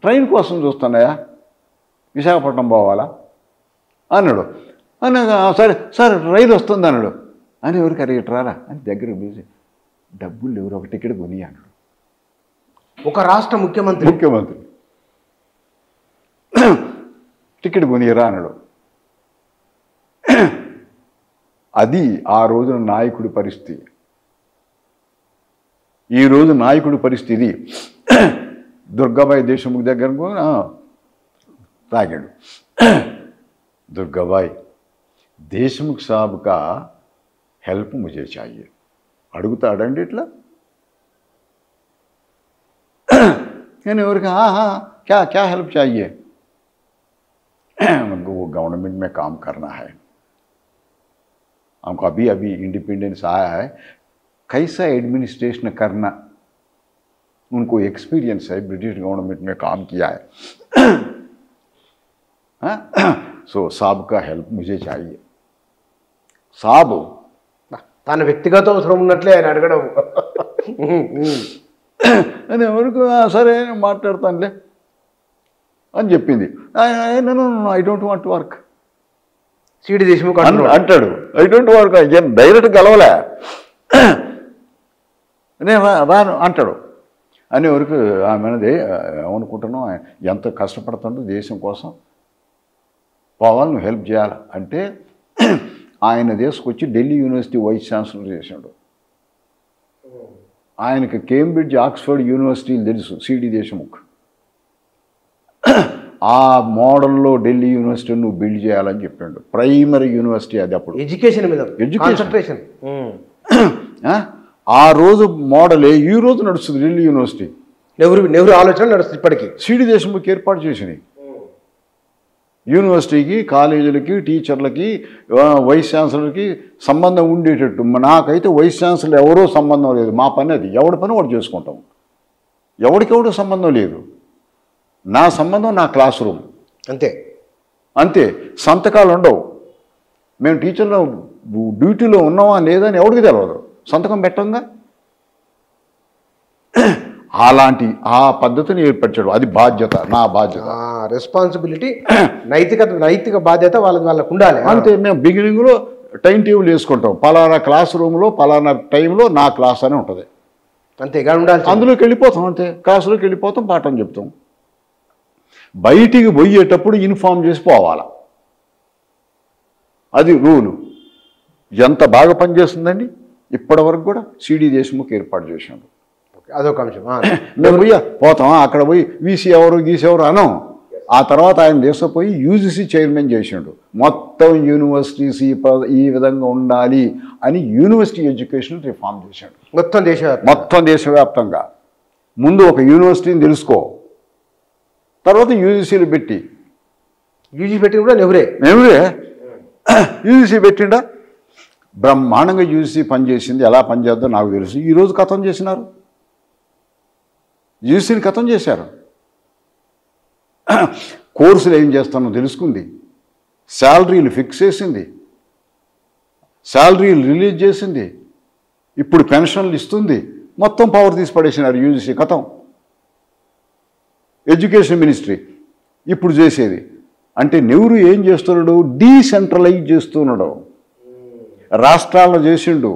ట్రైన్ కోసం చూస్తున్నాయా, విశాఖపట్నం పోవాలా అన్నాడు. అన్నాక సరే సార్ రైలు వస్తుంది అన్నాడు. అని ఎవరికి అడిగట్రారా అని దగ్గరకు పిలిచి డబ్బులు ఎవరు ఒక టికెట్ కొని అన్నాడు. ఒక రాష్ట్ర ముఖ్యమంత్రి టికెట్ కొనియరా అన్నాడు. అది ఆ రోజున నాయకుడి పరిస్థితి. ఈరోజు నాయకుడి పరిస్థితి. దుర్గాబాయి దేశ్ముఖ్ దగ్గర తాగాడు. దుర్గాబాయి దేశ్ముఖ్ సాబ్ కా హెల్ప్ ముझे चाहिए అడుగుతాడండి ఇట్లా. నేను ఎవరికి क्या क्या हेल्प चाहिए? वो गवर्नमेंट में काम करना है. हमको अभी अभी इंडिपेंडेंस आया है, कैसा एडमिनिस्ट्रेशन करना, उनको एक्सपीरियंस है, ब्रिटिश गवर्नमेंट में काम किया है। सो साहब का हेल्प मुझे चाहिए। साहब తన వ్యక్తిగత అవసరం ఉన్నట్లే ఆయన అడగడం. అని ఎవరికి సరే మాట్లాడతానులే అని చెప్పింది. I don't want to work CD Deshmukh అంటాడు. ఐ డోంట్ వర్క్ డైరెక్ట్ కలవలే, నేను రాను అంటాడు. అని వరకు ఆమెనది ఏమనుకుంటున్నావు, ఎంత కష్టపడుతుండో దేశం కోసం, పోవాలి, నువ్వు హెల్ప్ చేయాలి అంటే ఆయన తీసుకొచ్చి ఢిల్లీ యూనివర్సిటీ వైస్ ఛాన్సలర్ చేశాడు. ఆయనకి కేంబ్రిడ్జ్, ఆక్స్ఫర్డ్ యూనివర్సిటీలు తెలుసు సిడి దేశముఖ్. ఆ మోడల్లో ఢిల్లీ యూనివర్సిటీ నువ్వు బిల్డ్ చేయాలని చెప్పాడు. ప్రైమరీ యూనివర్సిటీ అది, అప్పుడు ఎడ్యుకేషన్ మీద కాన్సంట్రేషన్. ఆ రోజు మోడలే ఈ రోజు నడుస్తుంది ఢిల్లీ యూనివర్సిటీ. నెహ్రూ ఆలోచన నడుస్తుంది ఇప్పటికీ. సిడి దేశముఖ్ ఏర్పాటు చేసినాయి. యూనివర్సిటీకి, కాలేజీలకి, టీచర్లకి, వైస్ ఛాన్సలర్కి సంబంధం ఉండేటట్టు. నాకైతే వైస్ ఛాన్సలర్ ఎవరో సంబంధం లేదు, మా పని అది, ఎవడి పని వాడు చేసుకుంటాం, ఎవడికెవడో సంబంధం లేదు. నా సంబంధం నా క్లాస్ రూమ్ అంతే అంతే. సంతకాలు ఉండవు. మేము టీచర్లో డ్యూటీలో ఉన్నామా లేదా అని ఎవడికి తెలియదు, సంతకం పెట్టంగా. అలాంటి ఆ పద్ధతిని ఏర్పరిచాడు. అది బాధ్యత, నా బాధ్యత, రెస్పాన్సిబిలిటీ, నైతిక బాధ్యత వాళ్ళకు ఉండాలి. అంతే. మేము బిగినింగ్లో టైం టేబుల్ వేసుకుంటాం, పలానా క్లాస్ రూమ్లో పలానా టైంలో నా క్లాస్ అని ఉంటుంది, అంతేగా ఉండాలి. అందులోకి వెళ్ళిపోతాం, అంతే. క్లాసులోకి వెళ్ళిపోతాం, పాఠం చెప్తాం. బయటికి పోయేటప్పుడు ఇన్ఫామ్ చేసి పోవాలా, అది రూలు. ఎంత బాగా పనిచేస్తుందండి ఇప్పటి వరకు కూడా సిడి దేశముఖ్ ఏర్పాటు చేసాడు. అదొక అంశం. మేము పోతాం, అక్కడ పోయి వీసీ ఎవరు గీసీ ఎవరు అనం. ఆ తర్వాత ఆయన తీసుకుపోయి యూజీసీ చైర్మన్ చేసిండు. మొత్తం యూనివర్సిటీస్ ఈ విధంగా ఉండాలి అని యూనివర్సిటీ ఎడ్యుకేషన్ రిఫార్మ్ చేశాడు. మొత్తం దేశవ్యాప్తంగా. ముందు ఒక యూనివర్సిటీని తెలుసుకో, తర్వాత యూజీసీలు పెట్టి. యూజీ పెట్టి కూడా నెహ్రూరే యూజీసీ పెట్టిండా. బ్రహ్మాండంగా యూజీసీ పనిచేసింది. ఎలా పనిచేద్దో నాకు తెలుసు. ఈరోజు ఖతం చేసినారు, యూజీసీని ఖతం చేశారు. కోర్సులు ఏం చేస్తానో తెలుసుకుంది, శాలరీలు ఫిక్స్ చేసింది, శాలరీలు రిలీజ్ చేసింది, ఇప్పుడు పెన్షన్లు ఇస్తుంది. మొత్తం పవర్ తీసి పడేసినారు యూజీసీ, ఖతం. ఎడ్యుకేషన్ మినిస్ట్రీ ఇప్పుడు చేసేది అంటే నెహ్రూ ఏం చేస్తున్నాడు, డీసెంట్రలైజ్ చేస్తున్నాడు. రాష్ట్రాలను చేసిండు,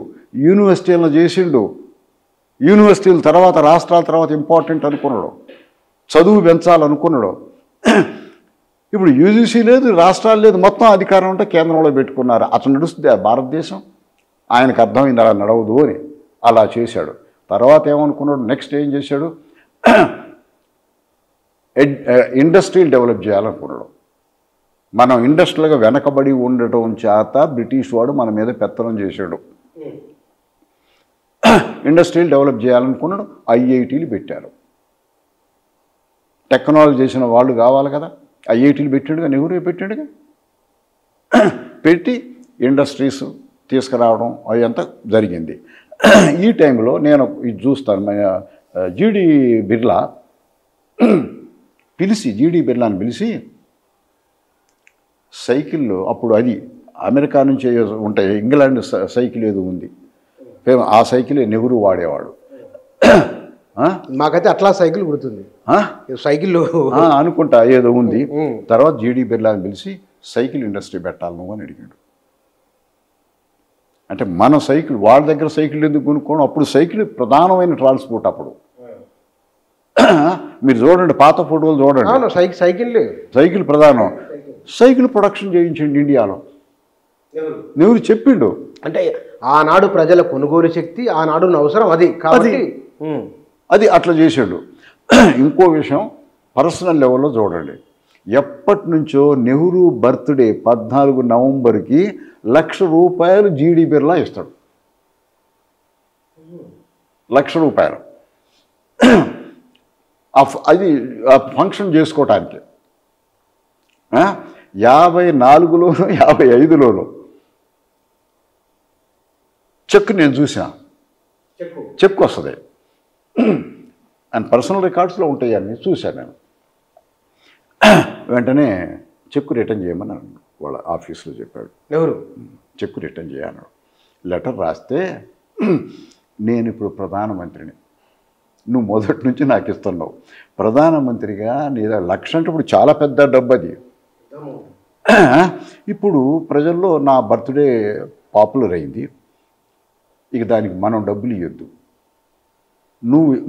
యూనివర్సిటీలను చేసిండు. యూనివర్సిటీల తర్వాత రాష్ట్రాల తర్వాత ఇంపార్టెంట్ అనుకున్నాడు, చదువు పెంచాలనుకున్నాడు. ఇప్పుడు యూజీసీ లేదు, రాష్ట్రాలు లేదు, మొత్తం అధికారం అంటే కేంద్రంలో పెట్టుకున్నారు. అతను నడుస్తుంది భారతదేశం. ఆయనకు అర్థమైంది అలా నడవదు అని, అలా చేశాడు. తర్వాత ఏమనుకున్నాడు, నెక్స్ట్ ఏం చేశాడు, ఇండస్ట్రీలు డెవలప్ చేయాలనుకున్నాడు. మనం ఇండస్ట్రీలుగా వెనకబడి ఉండటం చేత బ్రిటిష్ వాడు మన మీద పెత్తనం చేశాడు. ఇండస్ట్రీలు డెవలప్ చేయాలనుకున్నాడు, ఐఐటీలు పెట్టారు. టెక్నాలజీ చేసిన వాళ్ళు కావాలి కదా, ఐఐటీలు పెట్టాడుగా, నెహ్రూ పెట్టాడుగా. పెట్టి ఇండస్ట్రీస్ తీసుకురావడం అది అంతా జరిగింది. ఈ టైంలో నేను ఇది చూస్తాను, జీడి బిర్లా బిర్లాని పిలిచి సైకిళ్ళు, అప్పుడు అది అమెరికా నుంచి ఉంటాయి, ఇంగ్లాండ్ సైకిల్ ఏదో ఉంది, ఆ సైకిల్ నెహ్రూ వాడేవాడు. మాకైతే అట్లా సైకిల్ గుర్తుంది, సైకిల్ అనుకుంటా ఏదో ఉంది. తర్వాత జీడి బిర్లాని పిలిచి సైకిల్ ఇండస్ట్రీ పెట్టాలి నువ్వు అని అడిగాడు. అంటే మన సైకిల్, వాళ్ళ దగ్గర సైకిల్ ఎందుకు కొనుక్కోవడం, అప్పుడు సైకిల్ ప్రధానమైన ట్రాన్స్పోర్ట్. అప్పుడు మీరు చూడండి, పాత ఫోటోలు చూడండి, సైకిల్ ప్రధానం. సైకిల్ ప్రొడక్షన్ చేయించండి ఇండియాలో, నెహ్రూ చెప్పిండు. అంటే ఆనాడు ప్రజల కొనుగోలు శక్తి, ఆనాడు అవసరం అది కాబట్టి అది అట్లా చేశాడు. ఇంకో విషయం పర్సనల్ లెవెల్లో చూడండి, ఎప్పటి నుంచో నెహ్రూ బర్త్డే 14 నవంబర్కి ₹1,00,000 జీడి బిర్లా ఇస్తాడు. ₹1,00,000 అది ఫంక్షన్ చేసుకోవటానికి. 54లోనో 55లోనో చెక్ నేను చూసా, చెక్ వస్తుంది అండ్ పర్సనల్ రికార్డ్స్లో ఉంటాయి అన్నీ చూశాను నేను. వెంటనే చెక్ రిటర్న్ చేయమని వాళ్ళ ఆఫీస్లో చెప్పాడు. ఎవరు? Check return చేయన్నాడు. లెటర్ రాస్తే నేను ఇప్పుడు ప్రధానమంత్రిని, నువ్వు మొదటి నుంచి నాకు ఇస్తున్నావు, ప్రధానమంత్రిగా నీ లక్ష అంటే ఇప్పుడు చాలా పెద్ద డబ్బు అది. ఇప్పుడు ప్రజల్లో నా బర్త్డే పాపులర్ అయింది, ఇక దానికి మనం డబ్బులు ఇవ్వద్దు,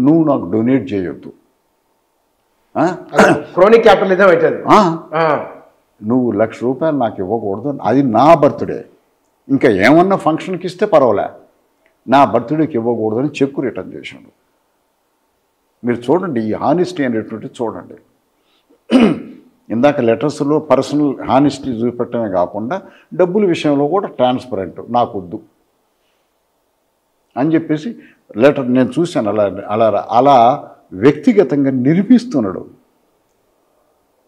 నువ్వు నాకు డొనేట్ చేయొద్దు, క్రోనిక్ క్యాపిటలిజం అవుతుంది. నువ్వు ₹1,00,000 నాకు ఇవ్వకూడదు, అది నా బర్త్డే, ఇంకా ఏమన్నా ఫంక్షన్కి ఇస్తే పర్వాలే, నా బర్త్డేకి ఇవ్వకూడదని చెక్కు రిటర్న్ చేశాడు. మీరు చూడండి ఈ హానెస్టీ అనేటువంటి చూడండి. ఇందాక లెటర్స్లో పర్సనల్ హానెస్టీ చూపెట్టమే కాకుండా డబ్బుల విషయంలో కూడా ట్రాన్స్పరెంట్, నాకు వద్దు అని చెప్పేసి లెటర్ నేను చూశాను. అలా అలా అలా వ్యక్తిగతంగా నిర్మిస్తున్నాడు,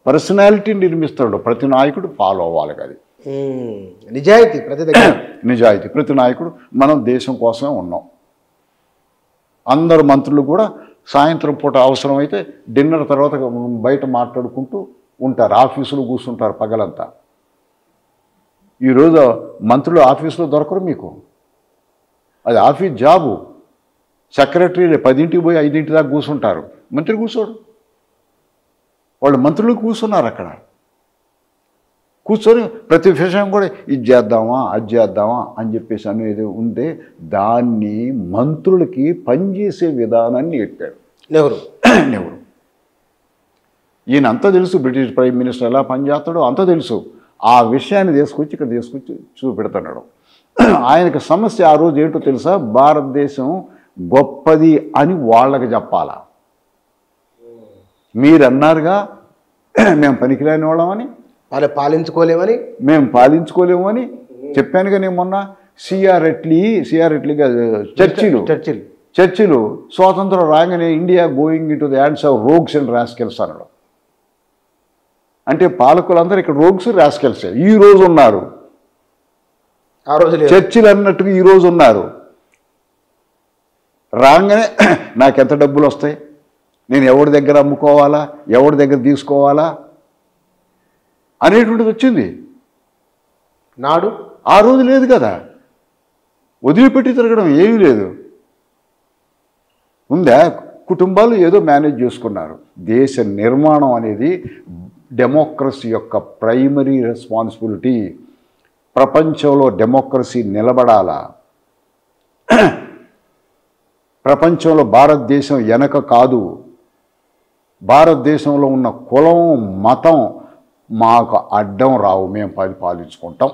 పర్సనాలిటీ నిర్మిస్తున్నాడు. ప్రతి నాయకుడు ఫాలో అవ్వాలి అది నిజాయితీ, ప్రతి దగ్గర నిజాయితీ. ప్రతి నాయకుడు మనం దేశం కోసమే ఉన్నాం. అందరు మంత్రులు కూడా సాయంత్రం పూట అవసరమైతే డిన్నర్ తర్వాత బయట మాట్లాడుకుంటూ ఉంటారు, ఆఫీసులో కూర్చుంటారు పగలంతా. ఈరోజు మంత్రులు ఆఫీసులో దొరకరు మీకు, అది ఆఫీస్ జాబు. సెక్రటరీలు 10ంటికి పోయి 5ంటి దాకా కూర్చుంటారు, మంత్రి కూర్చోడు. వాళ్ళు మంత్రులు కూర్చున్నారు అక్కడ, కూర్చొని ప్రతి విషయం కూడా ఇది చేద్దామా అది చేద్దామా అని చెప్పేసి అనేది ఉంటే దాన్ని మంత్రులకి పనిచేసే విధానాన్ని ఎట్టాడు నెహ్రూ. ఈయన అంతా తెలుసు, బ్రిటిష్ ప్రైమ్ మినిస్టర్ ఎలా పనిచేస్తాడో అంతా తెలుసు. ఆ విషయాన్ని ఇక్కడ తీసుకొచ్చి చూపెడుతున్నాడు. ఆయనకు సమస్య ఆ రోజు ఏంటో తెలుసా, భారతదేశం గొప్పది అని వాళ్ళకి చెప్పాలా. మీరు అన్నారుగా మేము పనికిరాని వాళ్ళమని, వాళ్ళు పాలించుకోలేమని, మేము పాలించుకోలేమని చెప్పానుగా నేను మొన్న. సిఆర్ఎట్లీగా చర్చిలు స్వాతంత్రం రాగానే India going in to the hands of rogues and rascals అన్నాడు. అంటే పాలకులందరూ ఇక్కడ రోగ్స్ రాస్కెల్సే ఈ రోజు ఉన్నారు, ఆ రోజు చర్చిలు అన్నట్టుగా ఈరోజు ఉన్నారు. రాగానే నాకెంత డబ్బులు వస్తాయి, నేను ఎవరి దగ్గర అమ్ముకోవాలా, ఎవరి దగ్గర తీసుకోవాలా అనేటువంటిది వచ్చింది. నాడు ఆ రోజు లేదు కదా, వదిలిపెట్టి తిరగడం ఏమీ లేదు. ఉందా, కుటుంబాలు ఏదో మేనేజ్ చేసుకున్నారు. దేశ నిర్మాణం అనేది డెమోక్రసీ యొక్క ప్రైమరీ రెస్పాన్సిబిలిటీ. ప్రపంచంలో డెమోక్రసీ నిలబడాలా, ప్రపంచంలో భారతదేశం వెనక కాదు. భారతదేశంలో ఉన్న కులం మతం మాకు అడ్డం రావు, మేము పాలించుకుంటాం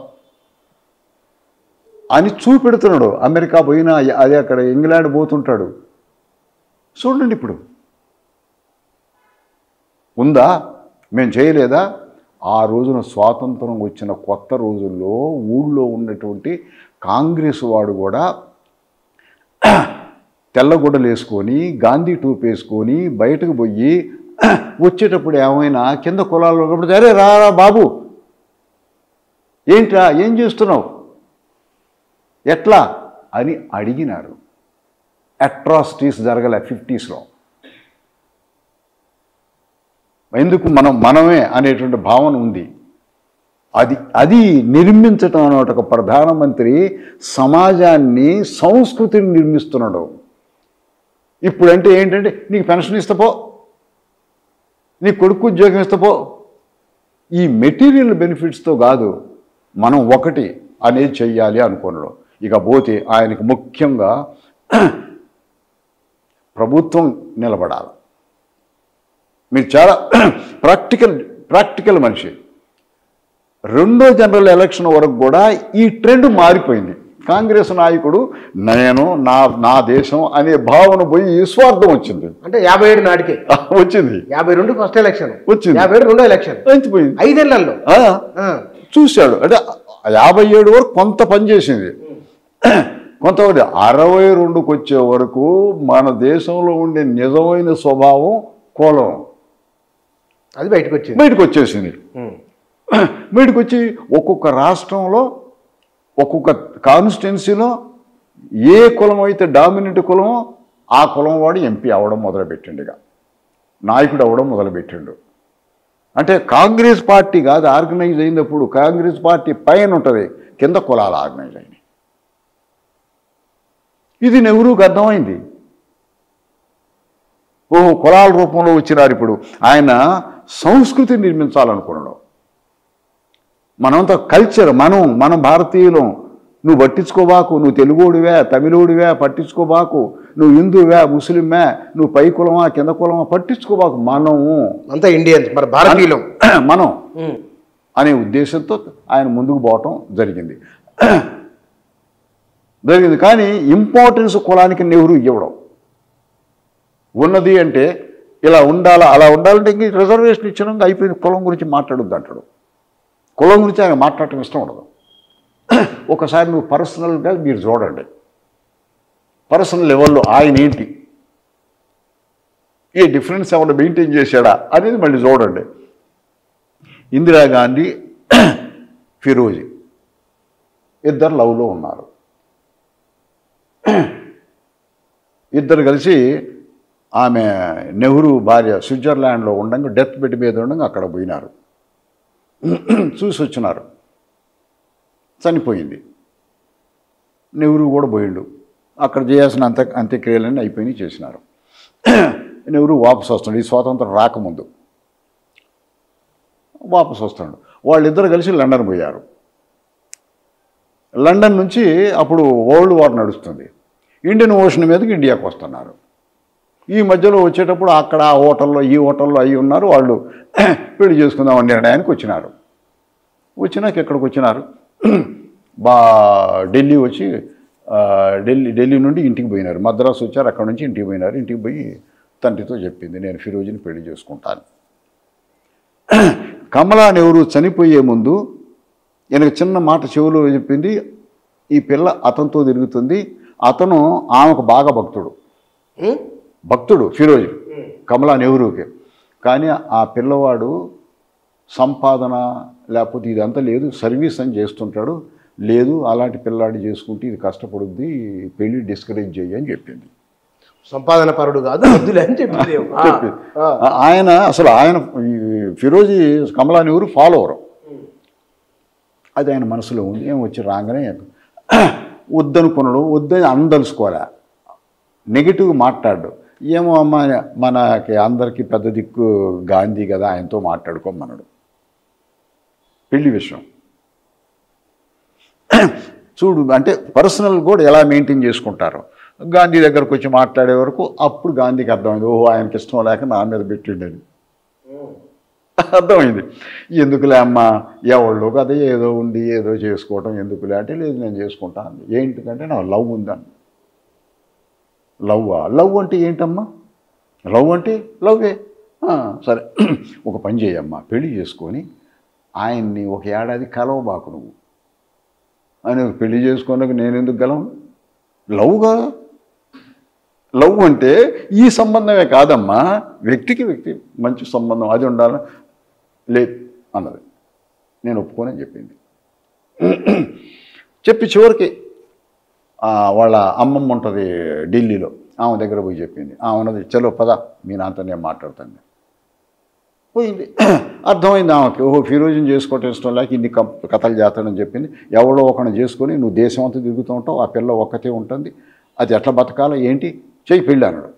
అని చూపెడుతున్నాడు. అమెరికా పోయినా అదే, అక్కడ ఇంగ్లాండ్ పోతుంటాడు. చూడండి ఇప్పుడు ఉందా, మేము చేయలేదా? ఆ రోజున స్వాతంత్రం వచ్చిన కొత్త రోజుల్లో ఊళ్ళో ఉన్నటువంటి కాంగ్రెస్ వాడు కూడా తెల్లగుడ్డలు వేసుకొని గాంధీ టూప్ వేసుకొని బయటకు పోయి వచ్చేటప్పుడు ఏమైనా కింద కులాల్లో ఉన్నప్పుడు అరే రారా బాబు, ఏంట్రా ఏం చేస్తున్నావు, ఎట్లా అని అడిగినారు. అట్రాసిటీస్ జరగలే 50sలో. ఎందుకు మనమే అనేటువంటి భావన ఉంది. అది నిర్మించటం అనే ఒక ప్రధానమంత్రి సమాజాన్ని సంస్కృతిని నిర్మిస్తున్నాడు. ఇప్పుడంటే ఏంటంటే నీకు పెన్షన్ ఇస్తపో, నీ కొడుకు ఉద్యోగం ఇస్తపో, ఈ మెటీరియల్ బెనిఫిట్స్తో కాదు, మనం ఒకటి అనేది చెయ్యాలి అనుకున్నాడు. ఇక పోతే ఆయనకు ముఖ్యంగా ప్రభుత్వం నిలబడాలి. మీరు చాలా ప్రాక్టికల్ మనిషి. రెండో జనరల్ ఎలక్షన్ వరకు కూడా ఈ ట్రెండ్ మారిపోయింది. కాంగ్రెస్ నాయకుడు నేను నా దేశం అనే భావన పోయి స్వార్థం వచ్చింది. అంటే 57 నాటికే వచ్చింది. 52 ఫస్ట్ ఎలక్షన్ వచ్చింది, 57 రెండో ఎలక్షన్ వచ్చిపోయింది. 5 ఏళ్లలో చూశాడు. అంటే 57 వరకు కొంత పనిచేసింది. కొంతమంది 62కు వచ్చే వరకు మన దేశంలో ఉండే నిజమైన స్వభావం కులం అది బయటకు వచ్చేసింది. బయటకు వచ్చి ఒక్కొక్క రాష్ట్రంలో ఒక్కొక్క కాన్స్టిట్యున్సీలో ఏ కులం అయితే డామినెంట్ కులమో ఆ కులం వాడు ఎంపీ అవ్వడం మొదలుపెట్టిండుగా, నాయకుడు అవ్వడం మొదలుపెట్టిండు. అంటే కాంగ్రెస్ పార్టీ కాదు ఆర్గనైజ్ అయినప్పుడు, కాంగ్రెస్ పార్టీ పైన ఉంటుంది, కింద కులాలు ఆర్గనైజ్ అయినాయి. ఇది నెహ్రూకి అర్థమైంది. ఓహో, కులాల రూపంలో వచ్చినారు. ఇప్పుడు ఆయన సంస్కృతి నిర్మించాలనుకున్నాడు. మనంతా కల్చర్, మనం భారతీయులం, నువ్వు పట్టించుకోబాకు, నువ్వు తెలుగోడివే తమిళోడివే పట్టించుకోబాకు, నువ్వు హిందువే ముస్లింవే, నువ్వు పై కులమా కింద కులమా పట్టించుకోబాకు, మనము అంతా ఇండియన్స్, మరి భారతీయులం మనం అనే ఉద్దేశంతో ఆయన ముందుకు పోవటం జరిగింది. కానీ ఇంపార్టెన్స్ కులానికి నెహ్రూ ఇవ్వడం. ఉన్నది అంటే ఇలా ఉండాలా అలా ఉండాలంటే ఇంక రిజర్వేషన్ ఇచ్చినాక అయిపోయింది, కులం గురించి మాట్లాడొద్దు అంటాడు. కులం గురించి ఆయన మాట్లాడటం ఇష్టం ఉండదు. ఒకసారి నువ్వు పర్సనల్గా మీరు చూడండి, పర్సనల్ లెవెల్లో ఆయన ఏంటి, ఏ డిఫరెన్స్ ఏమన్నా మెయింటైన్ చేశాడా అనేది మళ్ళీ చూడండి. ఇందిరాగాంధీ ఫిరోజీ ఇద్దరు లవ్లో ఉన్నారు. ఇద్దరు కలిసి ఆమె నెహ్రూ భార్య స్విట్జర్లాండ్లో ఉండగా డెత్ బెడ్ మీద ఉండగా అక్కడ పోయినారు, చూసి వచ్చినారు. చనిపోయింది. నెహ్రూ కూడా పోయిండు. అక్కడ చేయాల్సిన అంత్యక్రియలన్నీ అయిపోయినాయి, చేసినారు. నెహ్రూ వాపసు వస్తాడు, ఈ స్వాతంత్రం రాకముందు వాపసు వస్తాడు. వాళ్ళిద్దరు కలిసి లండన్ పోయారు. లండన్ నుంచి అప్పుడు వరల్డ్ వార్ నడుస్తుంది, ఇండియన్ ఓషన్ మీదకి ఇండియాకు వస్తున్నారు. ఈ మధ్యలో వచ్చేటప్పుడు అక్కడ ఆ హోటల్లో ఈ హోటల్లో అయ్యి ఉన్నారు. వాళ్ళు పెళ్లి చేసుకుందామని నిర్ణయానికి వచ్చినారు. వచ్చినాక ఎక్కడికి వచ్చినారు, ఢిల్లీ వచ్చి ఢిల్లీ నుండి ఇంటికి పోయినారు. మద్రాసు వచ్చారు, అక్కడ నుంచి ఇంటికి పోయినారు. ఇంటికి పోయి తండ్రితో చెప్పింది, నేను ఫిరోజీని పెళ్లి చేసుకుంటాను. కమలా నెహ్రూ చనిపోయే ముందు ఈయనకు చిన్న మాట చెవులో చెప్పింది, ఈ పిల్ల అతనితో తిరుగుతుంది, అతను ఆమెకు బాగా భక్తుడు ఫిరోజీ కమలా నెహ్రూకి. కానీ ఆ పిల్లవాడు సంపాదన లేకపోతే ఇదంతా లేదు, సర్వీస్ అని చేస్తుంటాడు, లేదు అలాంటి పిల్లాడి చేసుకుంటే ఇది కష్టపడుద్ది, పెళ్ళి డిస్కరేజ్ చేయి అని చెప్పింది. సంపాదన పరుడు కాదు వద్దులే అని చెప్పింది. ఆయన అసలు ఆయన ఫిరోజీ కమలా నెహ్రూ ఫాలోవరు. అది ఆయన మనసులో ఉంది. ఏం వచ్చి రాగానే వద్దనుకున్నాడు, వద్దని అందలుసుకోలే, నెగిటివ్ మాట్లాడు. ఏమో అమ్మ మనకి అందరికీ పెద్ద దిక్కు గాంధీ కదా, ఆయనతో మాట్లాడుకోమన్నాడు పెళ్లి విషయం. చూడు అంటే పర్సనల్ కూడా ఎలా మెయింటైన్ చేసుకుంటారు. గాంధీ దగ్గరకు వచ్చి మాట్లాడే వరకు అప్పుడు గాంధీకి అర్థమైంది, ఓహో ఆయనకి ఇష్టం లేక నా మీద పెట్టిండేది అర్థమైంది. ఎందుకులే అమ్మ ఎవళ్ళు కదా ఏదో ఉంది ఏదో చేసుకోవటం ఎందుకులే అంటే, లేదు నేను చేసుకుంటాను. ఏంటికంటే నా లవ్ ఉందని. లవ్ అంటే ఏంటమ్మా? లవ్ అంటే లవ్వే. సరే ఒక పని చేయమ్మా, పెళ్లి చేసుకొని ఆయన్ని ఒక ఏడాది కలవబాకు నువ్వు. ఆయన పెళ్లి చేసుకున్నాక నేను ఎందుకు గలవు? లవ్గా లవ్ అంటే ఈ సంబంధమే కాదమ్మా, వ్యక్తికి వ్యక్తి మంచి సంబంధం అది ఉండాలని లేదు అన్నది. నేను ఒప్పుకోనని చెప్పింది. చెప్పి చివరికి వాళ్ళ అమ్మమ్మ ఉంటుంది ఢిల్లీలో, ఆమె దగ్గర పోయి చెప్పింది. ఆమె ఉన్నది, చలో పద మీ నాన్నతో నేను మాట్లాడుతాను. పోయింది. అర్థమైంది ఆమెకి, ఓహో ఫిరోజీని చేసుకోవటం ఇష్టం లేక ఇన్ని కథలు చేస్తాడని చెప్పింది. ఎవడో ఒకరిని చేసుకొని నువ్వు దేశం అంతా తిరుగుతూ ఉంటావు, ఆ పిల్ల ఒక్కతే ఉంటుంది, అది ఎట్లా బతకాలో ఏంటి చెయ్యి పెళ్ళి అన్నాడు.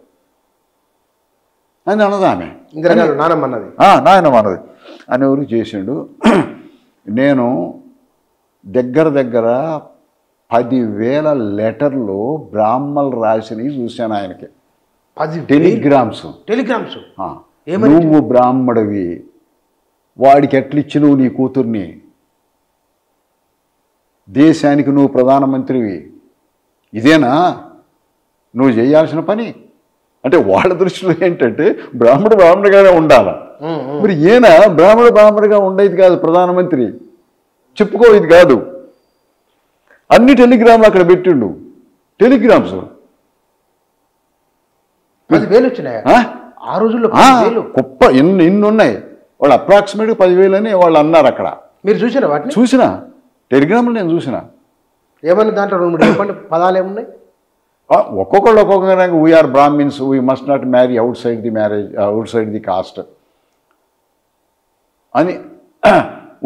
అని అన్నది ఆమె, నాయనమ్మ అన్నది. నాయనమ్మ అన్నది అని ఎవరు చేసిండు. నేను దగ్గర 10,000 లెటర్లు బ్రాహ్మణులు రాసినవి చూశాను ఆయనకి. 10 టెలిగ్రామ్స్. నువ్వు బ్రాహ్మడివి, వాడికి ఎట్లిచ్చినవు నీ కూతుర్ని, దేశానికి నువ్వు ప్రధానమంత్రివి, ఇదేనా నువ్వు చేయాల్సిన పని అంటే? వాళ్ళ దృష్టిలో ఏంటంటే బ్రాహ్మణుడిగానే ఉండాలి. మరి ఈయన బ్రాహ్మణుడిగా ఉండేది కాదు, ప్రధానమంత్రి చెప్పుకోవేది కాదు. అన్ని టెలిగ్రామ్లు అక్కడ పెట్టిండు. టెలిగ్రామ్స్ 10,000 వచ్చినాయా ఆ రోజుల్లో? గొప్ప ఎన్ని ఉన్నాయి. వాళ్ళు అప్రాక్సిమేట్గా 10,000 అని వాళ్ళు అన్నారు అక్కడ. మీరు చూసినా వాటిని? చూసినా టెలిగ్రామ్లు నేను చూసిన. ఏమన్నా దాంట్లో 2-3 చెప్పండి, పదాలు ఏమున్నాయి? ఒక్కొక్కళ్ళు ఒక్కొక్క we are Brahmins, we must not marry outside the marriage, outside the caste అని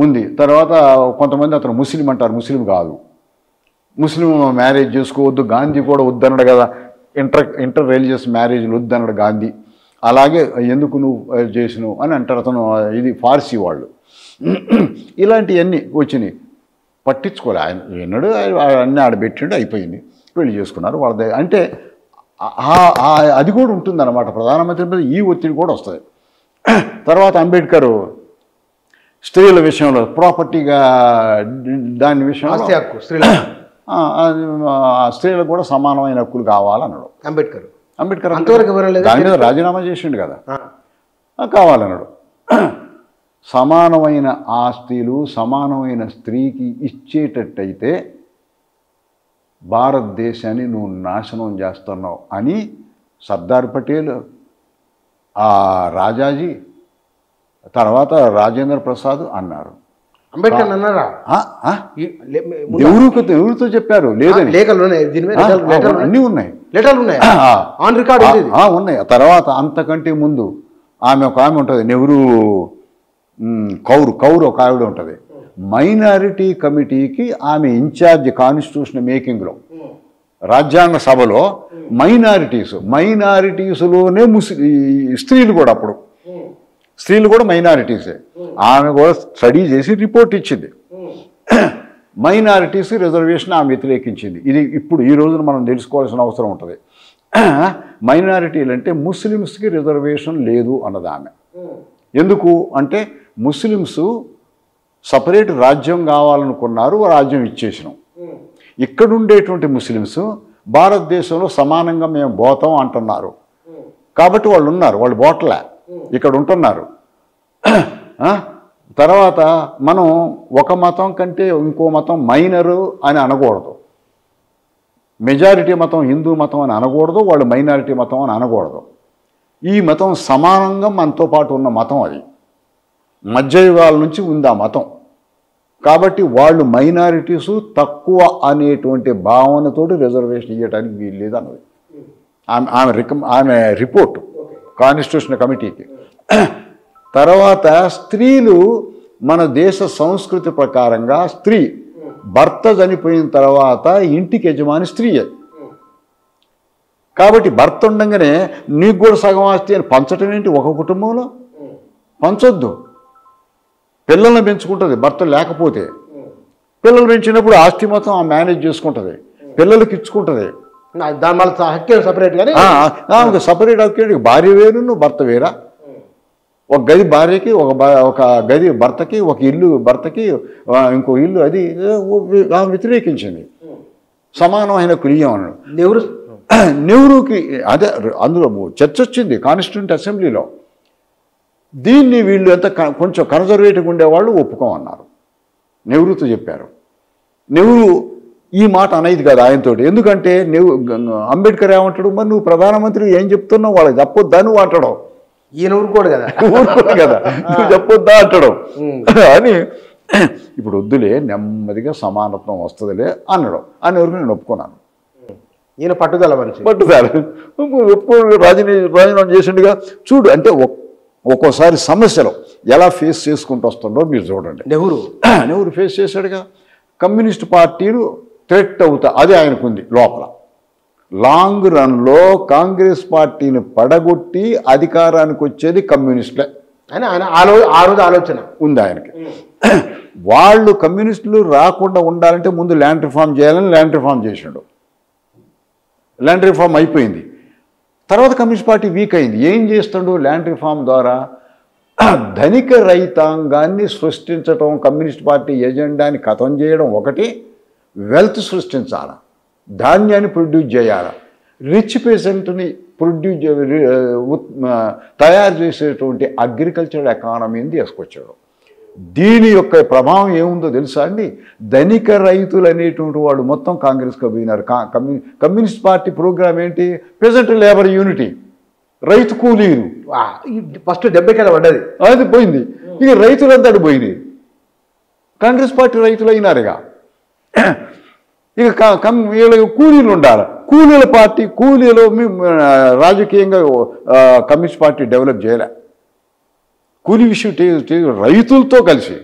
ఉంది. తర్వాత కొంతమంది అతను ముస్లిం అంటారు, ముస్లిం కాదు, ముస్లిం మ్యారేజ్ చేసుకోవద్దు, గాంధీ కూడా వద్దన్నాడు కదా, ఇంటర్ రిలీజియస్ మ్యారేజ్లు వద్దన్నాడు గాంధీ, అలాగే ఎందుకు నువ్వు చేసినావు అని అంటారు. అతను ఇది ఫార్సీ వాళ్ళు. ఇలాంటివన్నీ వచ్చినాయి, పట్టించుకోలే ఆయన, విన్నాడు అన్నీ ఆడబెట్టిండు, అయిపోయింది, పెళ్లి చేసుకున్నారు వాళ్ళ. అంటే అది కూడా ఉంటుందన్నమాట ప్రధానమంత్రి మీద, ఈ ఒత్తిడి కూడా వస్తుంది. తర్వాత అంబేద్కర్ స్త్రీల విషయంలో ప్రాపర్టీగా దాని విషయంలో స్త్రీలకు కూడా సమానమైన హక్కులు కావాలన్నాడు అంబేద్కర్. దాని మీద రాజీనామా చేసిండు కదా, కావాలన్నాడు. సమానమైన ఆస్తిలు సమానమైన స్త్రీకి ఇచ్చేటట్టయితే భారతదేశాన్ని నువ్వు నాశనం చేస్తున్నావు అని సర్దార్ పటేల్, రాజాజీ, తర్వాత రాజేంద్ర ప్రసాద్ అన్నారు. అంబేద్కర్ అన్నారా? ఎవరితో చెప్పారు? లేదని అన్నీ ఉన్నాయి, ఉన్నాయి. తర్వాత అంతకంటే ముందు ఒక ఆమె ఉంటుంది, నెహ్రూ కౌర్ ఒక ఆవిడ ఉంటుంది, మైనారిటీ కమిటీకి ఆమె ఇన్ఛార్జ్ కాన్స్టిట్యూషన్ మేకింగ్లో, రాజ్యాంగ సభలో మైనారిటీస్లోనే స్త్రీలు కూడా, అప్పుడు స్త్రీలు కూడా మైనారిటీసే. ఆమె కూడా స్టడీ చేసి రిపోర్ట్ ఇచ్చింది, మైనారిటీస్ రిజర్వేషన్ ఆమె వ్యతిరేకించింది. ఇది ఇప్పుడు ఈ రోజున మనం తెలుసుకోవాల్సిన అవసరం ఉంటుంది. మైనారిటీలు అంటే ముస్లిమ్స్కి రిజర్వేషన్ లేదు అన్నది ఆమె. ఎందుకు అంటే ముస్లిమ్స్ సపరేట్ రాజ్యం కావాలనుకున్నారు, రాజ్యం ఇచ్చేసినాం. ఇక్కడ ఉండేటువంటి ముస్లిమ్స్ భారతదేశంలో సమానంగా మేము పోతాం అంటున్నారు, కాబట్టి వాళ్ళు ఉన్నారు, వాళ్ళు బోట్లే ఇక్కడ ఉంటున్నారు. తర్వాత మనం ఒక మతం కంటే ఇంకో మతం మైనరు అని అనకూడదు, మెజారిటీ మతం హిందూ మతం అని అనకూడదు, వాళ్ళు మైనారిటీ మతం అని అనకూడదు. ఈ మతం సమానంగా మనతో పాటు ఉన్న మతం, అది మధ్యయుగాల నుంచి ఉంది ఆ మతం. కాబట్టి వాళ్ళు మైనారిటీసు తక్కువ అనేటువంటి భావనతోటి రిజర్వేషన్ ఇవ్వడానికి వీలు లేదు అన్నది ఆమె రిపోర్టు కాన్స్టిట్యూషన్ కమిటీకి. తర్వాత స్త్రీలు మన దేశ సంస్కృతి ప్రకారంగా స్త్రీ భర్త చనిపోయిన తర్వాత ఇంటికి యజమాని స్త్రీయే. కాబట్టి భర్త ఉండగానే నీకు కూడా సగం ఆస్తి అని పంచటం ఏంటి? ఒక కుటుంబంలో పంచొద్దు. పిల్లల్ని పెంచుకుంటుంది భర్త లేకపోతే, పిల్లలు పెంచినప్పుడు ఆస్తి మొత్తం ఆ మేనేజ్ చేసుకుంటుంది, పిల్లలకి ఇచ్చుకుంటుంది. దాని వల్ల హక్కు సపరేట్గా సపరేట్ హక్కు. భార్య వేరు, నువ్వు భర్త వేరా? ఒక గది భార్యకి, ఒక గది భర్తకి, ఒక ఇల్లు భర్తకి, ఇంకో ఇల్లు, అది వ్యతిరేకించింది. సమానమైన కులియం అన్నాడు నెహ్రూకి. అదే అందులో చర్చ వచ్చింది కాన్స్టిట్యూంట్ అసెంబ్లీలో. దీన్ని వీళ్ళు ఎంత కొంచెం కన్జర్వేటివ్గా ఉండేవాళ్ళు ఒప్పుకోమన్నారు, నెహ్రూతో చెప్పారు. నెహ్రూ ఈ మాట అనేది కదా ఆయనతోటి, ఎందుకంటే అంబేద్కర్ ఏమంటాడు, మరి నువ్వు ప్రధానమంత్రి ఏం చెప్తున్నావు, వాళ్ళకి చెప్పొద్దా నువ్వు అంటాడు. ఈయన ఊరుకోడు కదా, నువ్వు చెప్పొద్దా అంటాడు అని. ఇప్పుడు వద్దులే, నెమ్మదిగా సమానత్వం వస్తుందిలే అన్నాడు. అని వరకు నేను ఒప్పుకున్నాను. ఈయన పట్టుదల రాజీనామా చేసిండుగా. చూడు అంటే ఒక్కోసారి సమస్యలు ఎలా ఫేస్ చేసుకుంటూ వస్తుండో మీరు చూడండి. నెహ్రూ ఫేస్ చేశాడుగా. కమ్యూనిస్ట్ పార్టీలు థ్రెట్ అవుతా, అది ఆయనకుంది లోపల. లాంగ్ రన్లో కాంగ్రెస్ పార్టీని పడగొట్టి అధికారానికి వచ్చేది కమ్యూనిస్టులే అని ఆయన ఆ రోజు ఆలోచన ఉంది ఆయనకి. వాళ్ళు కమ్యూనిస్టులు రాకుండా ఉండాలంటే ముందు ల్యాండ్ రిఫార్మ్ చేయాలని ల్యాండ్ రిఫార్మ్ చేసిండు. ల్యాండ్ రిఫార్మ్ అయిపోయింది. తర్వాత కమ్యూనిస్ట్ పార్టీ వీక్ అయింది. ఏం చేస్తాడు? ల్యాండ్ రిఫార్మ్ ద్వారా ధనిక రైతాంగాన్ని సృష్టించడం, కమ్యూనిస్ట్ పార్టీ ఎజెండాని ఖతం చేయడం ఒకటి, వెల్త్ సృష్టించాలి, ధాన్యాన్ని ప్రొడ్యూస్ చేయాలి, రిచ్ పేషెంట్ని తయారు చేసేటువంటి అగ్రికల్చరల్ ఎకానమీని తీసుకొచ్చాడు. దీని యొక్క ప్రభావం ఏముందో తెలుసా అండి? ధనిక రైతులు అనేటువంటి వాళ్ళు మొత్తం కాంగ్రెస్కి పోయినారు. కమ్యూనిస్ట్ పార్టీ ప్రోగ్రామ్ ఏంటి? పెజెంట్ లేబర్ యూనిటీ, రైతు కూలీలు. ఫస్ట్ 70 పడ్డది, అది పోయింది. ఇక రైతులంతా పోయింది. కాంగ్రెస్ పార్టీ రైతులు అయినారుగా. ఇక వీళ్ళకి కూలీలు ఉండాలి. కూలీల పార్టీ, కూలీలు రాజకీయంగా కమ్యూనిస్ట్ పార్టీ డెవలప్ చేయలే. కూలీ విషయం రైతులతో కలిసి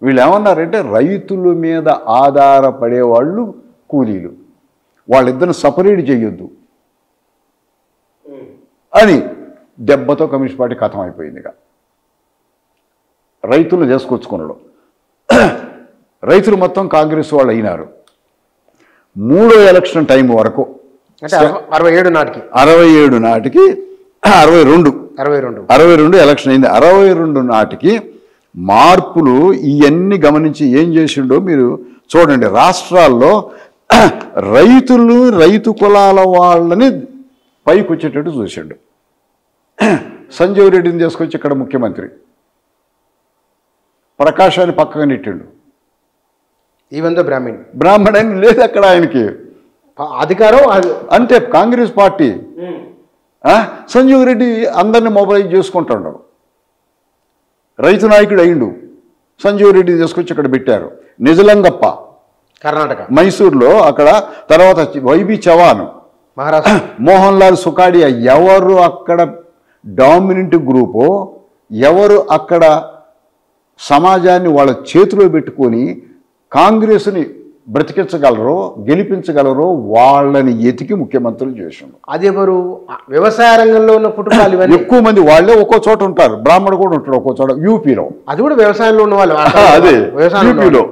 వీళ్ళు ఏమన్నారంటే రైతుల మీద ఆధారపడేవాళ్ళు కూలీలు, వాళ్ళిద్దరిని సపరేట్ చేయొద్దు అని దెబ్బతో కమ్యూనిస్ట్ పార్టీ ఖతం అయిపోయింది. ఇక రైతులు చేసుకొచ్చుకున్నాడు. రైతులు మొత్తం కాంగ్రెస్ వాళ్ళు అయినారు. మూడో ఎలక్షన్ టైం వరకు అంటే 67 నాటికి 67 నాటికి 62 ఎలక్షన్ అయింది. 62 నాటికి మార్పులు ఇవన్నీ గమనించి ఏం చేసిండో మీరు చూడండి. రాష్ట్రాల్లో రైతులు, రైతు కులాల వాళ్ళని పైకి వచ్చేటట్టు చూసిండు. సంజీవ్ రెడ్డిని తీసుకొచ్చి ఇక్కడ ముఖ్యమంత్రి, ప్రకాశాన్ని పక్కగా నెట్టిండు. ఈవెన్ దో బ్రాహ్మణ్ అని లేదు అక్కడ ఆయనకి అధికారం. అంటే కాంగ్రెస్ పార్టీ సంజీవ్ రెడ్డి అందరినీ మొబైలైజ్ చేసుకుంటాడు. రైతు నాయకుడు అయిండు. సంజీవ్ రెడ్డి తీసుకొచ్చి ఇక్కడ పెట్టారు. నిజలంగప్ప కర్ణాటక, మైసూర్లో అక్కడ. తర్వాత వైబి చవాన్, మహారాష్ట్ర, మోహన్ లాల్ సుకాడియా. ఎవరు అక్కడ డామినెంట్ గ్రూపు, ఎవరు అక్కడ సమాజాన్ని వాళ్ళ చేతిలో పెట్టుకొని కాంగ్రెస్ని బ్రతికించగలరో, గెలిపించగలరో వాళ్ళని ఎతికి ముఖ్యమంత్రులు చేసిండు. అది ఎవరు? వ్యవసాయ రంగంలో ఉన్న కుటుంబాలు ఇవన్నీ ఎక్కువ మంది వాళ్ళే ఒక్కో చోట ఉంటారు. బ్రాహ్మణుడు కూడా ఉంటాడు ఒక్కో చోట. యూపీలో అది కూడా వ్యవసాయంలో ఉన్న వాళ్ళు. అదే యూపీలో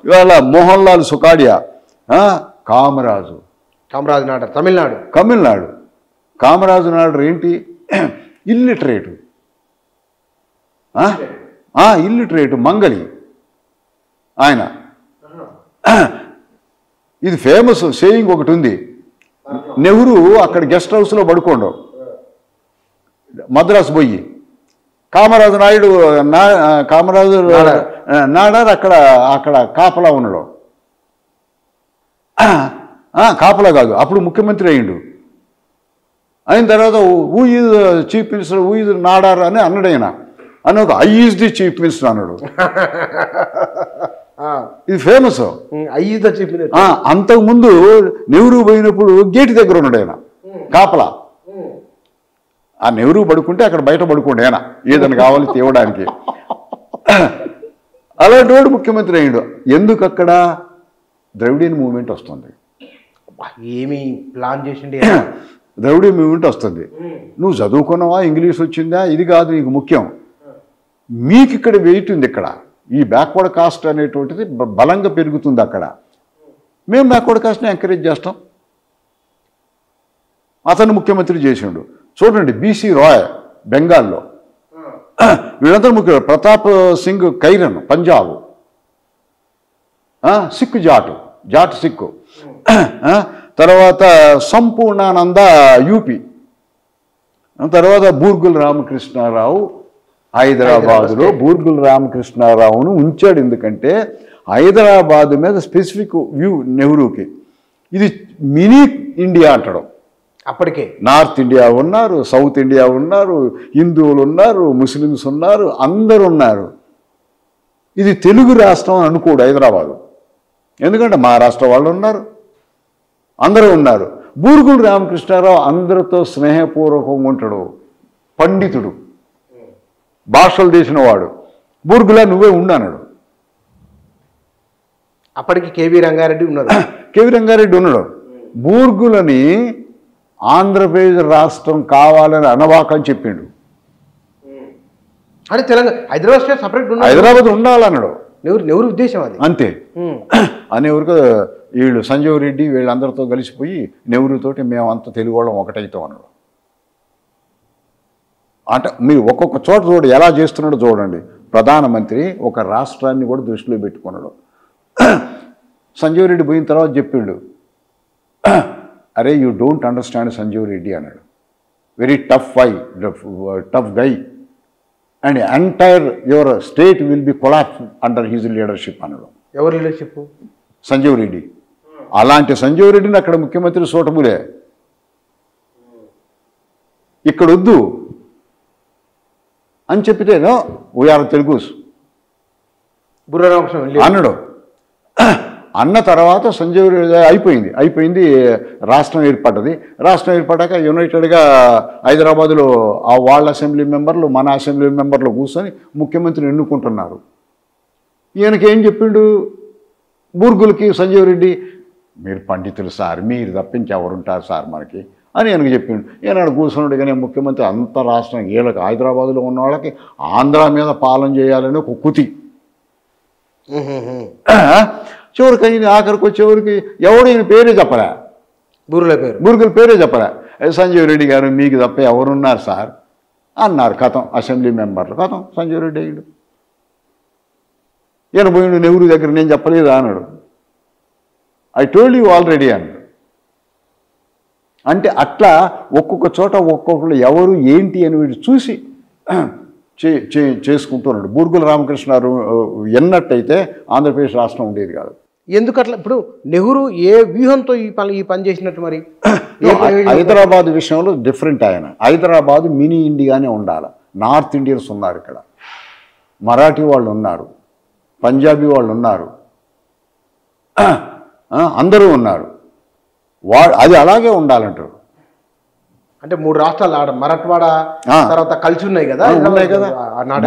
ఇవాళ మోహన్ లాల్ సుకాడియా, కామరాజు నాడర్ తమిళనాడు. కామరాజు నాడర్ ఏంటి? ఇల్లిటరేటు, మంగళి ఆయన. ఇది ఫేమస్ సేయింగ్ ఒకటి ఉంది. నెహ్రూ అక్కడ గెస్ట్ హౌస్లో పడుకోండు, మద్రాసు పోయి. కామరాజు నాడర్ అక్కడ కాపలా ఉన్నాడు. కాపలా కాదు, అప్పుడు ముఖ్యమంత్రి అయ్యిండు. అయిన తర్వాత who is chief minister, who is Nadar అని అన్నాడు. ఆయన అన్న I is the chief minister అన్నాడు. ఇది ఫేమస్. అంతకుముందు నెహ్రూ పోయినప్పుడు గేట్ దగ్గర ఉన్నాడు ఆయన, కాపలా. ఆ నెహ్రూ పడుకుంటే అక్కడ బయట పడుకోండి ఆయన, ఏదైనా కావాలి తేవడానికి. అలాంటి వాడు ముఖ్యమంత్రి అయ్యాడు. ఎందుకు? అక్కడ ద్రవిడియన్ మూవ్మెంట్ వస్తుంది. ఏమి ప్లాన్ చేసిండే? ద్రవిడియన్ మూవ్మెంట్ వస్తుంది. నువ్వు చదువుకున్నావా, ఇంగ్లీష్ వచ్చిందా, ఇది కాదు నీకు ముఖ్యం. మీకు ఇక్కడ వెయిట్ ఉంది. ఇక్కడ ఈ బ్యాక్వర్డ్ కాస్ట్ అనేటువంటిది బలంగా పెరుగుతుంది అక్కడ. మేము బ్యాక్వర్డ్ కాస్ట్ని ఎంకరేజ్ చేస్తాం. అతను ముఖ్యమంత్రి చేసిండు. చూడండి, బీసీ రాయ్ బెంగాల్లో, వీళ్ళందరూ ముఖ్య. ప్రతాప్ సింగ్ కైరన్ పంజాబ్, సిక్కు జాట్ సిక్కు. తర్వాత సంపూర్ణానంద యూపీ. తర్వాత బూర్గుల రామకృష్ణారావు హైదరాబాదులో. బూర్గుల రామకృష్ణారావును ఉంచాడు ఎందుకంటే హైదరాబాద్ మీద స్పెసిఫిక్ వ్యూ నెహ్రూకి. ఇది మినీ ఇండియా అంటాడు. అప్పటికే నార్త్ ఇండియా ఉన్నారు, సౌత్ ఇండియా ఉన్నారు, హిందువులు ఉన్నారు, ముస్లిమ్స్ ఉన్నారు, అందరు ఉన్నారు. ఇది తెలుగు రాష్ట్రం అని అనుకోడు హైదరాబాదు, ఎందుకంటే మహారాష్ట్ర వాళ్ళు ఉన్నారు, అందరూ ఉన్నారు. బూర్గుల రామకృష్ణారావు అందరితో స్నేహపూర్వకంగా ఉంటాడు, పండితుడు, భాషలు తీసిన వాడు. బూర్గులా నువ్వే ఉండన్నాడు. అప్పటికి కేవీ రంగారెడ్డి ఉన్నాడు. బూర్గులని ఆంధ్రప్రదేశ్ రాష్ట్రం కావాలని అనవాకని చెప్పిండు. అంటే తెలంగాణ హైదరాబాద్ స్టేట్ సపరేట్ హైదరాబాద్ ఉండాలన్నాడు. నెహ్రూ ఉద్దేశం అది అంతే. అనేవరకు వీళ్ళు సంజీవ్ రెడ్డి వీళ్ళందరితో కలిసిపోయి నెహ్రూతోటి మేమంతా తెలుగు వాళ్ళం ఒకటైతాం అన్నాడు. అంటే మీరు ఒక్కొక్క చోట చూడండి ఎలా చేస్తున్నాడో చూడండి. ప్రధానమంత్రి ఒక రాష్ట్రాన్ని కూడా దృష్టిలో పెట్టుకున్నాడు. సంజీవ్ రెడ్డి పోయిన తర్వాత చెప్పిండు, అరే you don't understand Sanjiv Reddy అన్నాడు. Very tough guy and entire your state will be collapse under his leadership అన్నాడు. ఎవరు లీడర్షిప్? సంజీవ్ రెడ్డి. అలాంటి సంజీవ్ రెడ్డిని అక్కడ ముఖ్యమంత్రి సూటబులే, ఇక్కడ వద్దు అని చెప్పితేనో వీఆర్ తెలుగుస్ బుర్ర రామకృష్ణ అన్నాడు. అన్న తర్వాత సంజయ్ రెడ్డి అయిపోయింది రాష్ట్రం ఏర్పడ్డది. రాష్ట్రం ఏర్పడ్డాక యునైటెడ్గా హైదరాబాదులో ఆ వాళ్ళ అసెంబ్లీ మెంబర్లు మన అసెంబ్లీ మెంబర్లు కూర్చొని ముఖ్యమంత్రిని ఎన్నుకుంటున్నారు. ఈయనకి ఏం చెప్పిండు బూర్గులకి సంజయ్ రెడ్డి, మీరు పండితులు సార్, మీరు తప్పించి ఎవరుంటారు సార్ మనకి అని ఈయనకు చెప్పిండు. ఈయన కూర్చున్నాడు. కానీ ముఖ్యమంత్రి అంత రాష్ట్రం వీళ్ళకి హైదరాబాదులో ఉన్న వాళ్ళకి ఆంధ్ర మీద పాలన చేయాలని ఒక కుతి. చివరికి అయింది. ఆఖరికి వచ్చేవరికి ఎవడు ఈయన పేరే చెప్పలే, బూర్గుల పేరే చెప్పలే. సంజయ్ రెడ్డి గారు మీకు తప్ప ఎవరున్నారు సార్ అన్నారు. కథం అసెంబ్లీ మెంబర్లు, కథం సంజయ్ రెడ్డి అయ్యాడు. ఈయన పోయిండు నెహ్రూ దగ్గర, నేను చెప్పలేదా అన్నాడు. ఐ టోల్డ్ యూ ఆల్రెడీ అన్నాడు. అంటే అట్లా ఒక్కొక్క చోట ఒక్కొక్కరు ఎవరు ఏంటి అని వీడు చూసి చేసుకుంటున్నాడు. బూర్గుల రామకృష్ణ ఎన్నట్టయితే ఆంధ్రప్రదేశ్ రాష్ట్రం ఉండేది కాదు. ఎందుకట్లా? ఇప్పుడు నెహ్రూ ఏ వ్యూహంతో ఈ పని చేసినట్టు మరి? హైదరాబాద్ విషయంలో డిఫరెంట్. ఆయన హైదరాబాద్ మినీ ఇండియానే ఉండాలి. నార్త్ ఇండియన్స్ ఉన్నారు ఇక్కడ, మరాఠీ వాళ్ళు ఉన్నారు, పంజాబీ వాళ్ళు ఉన్నారు, అందరూ ఉన్నారు. అది అలాగే ఉండాలంటారు. అంటే 3 రాష్ట్రాలు ఆడ మరాఠవాడ తర్వాత కలిసి ఉన్నాయి కదా, ఉన్నాయి కదా.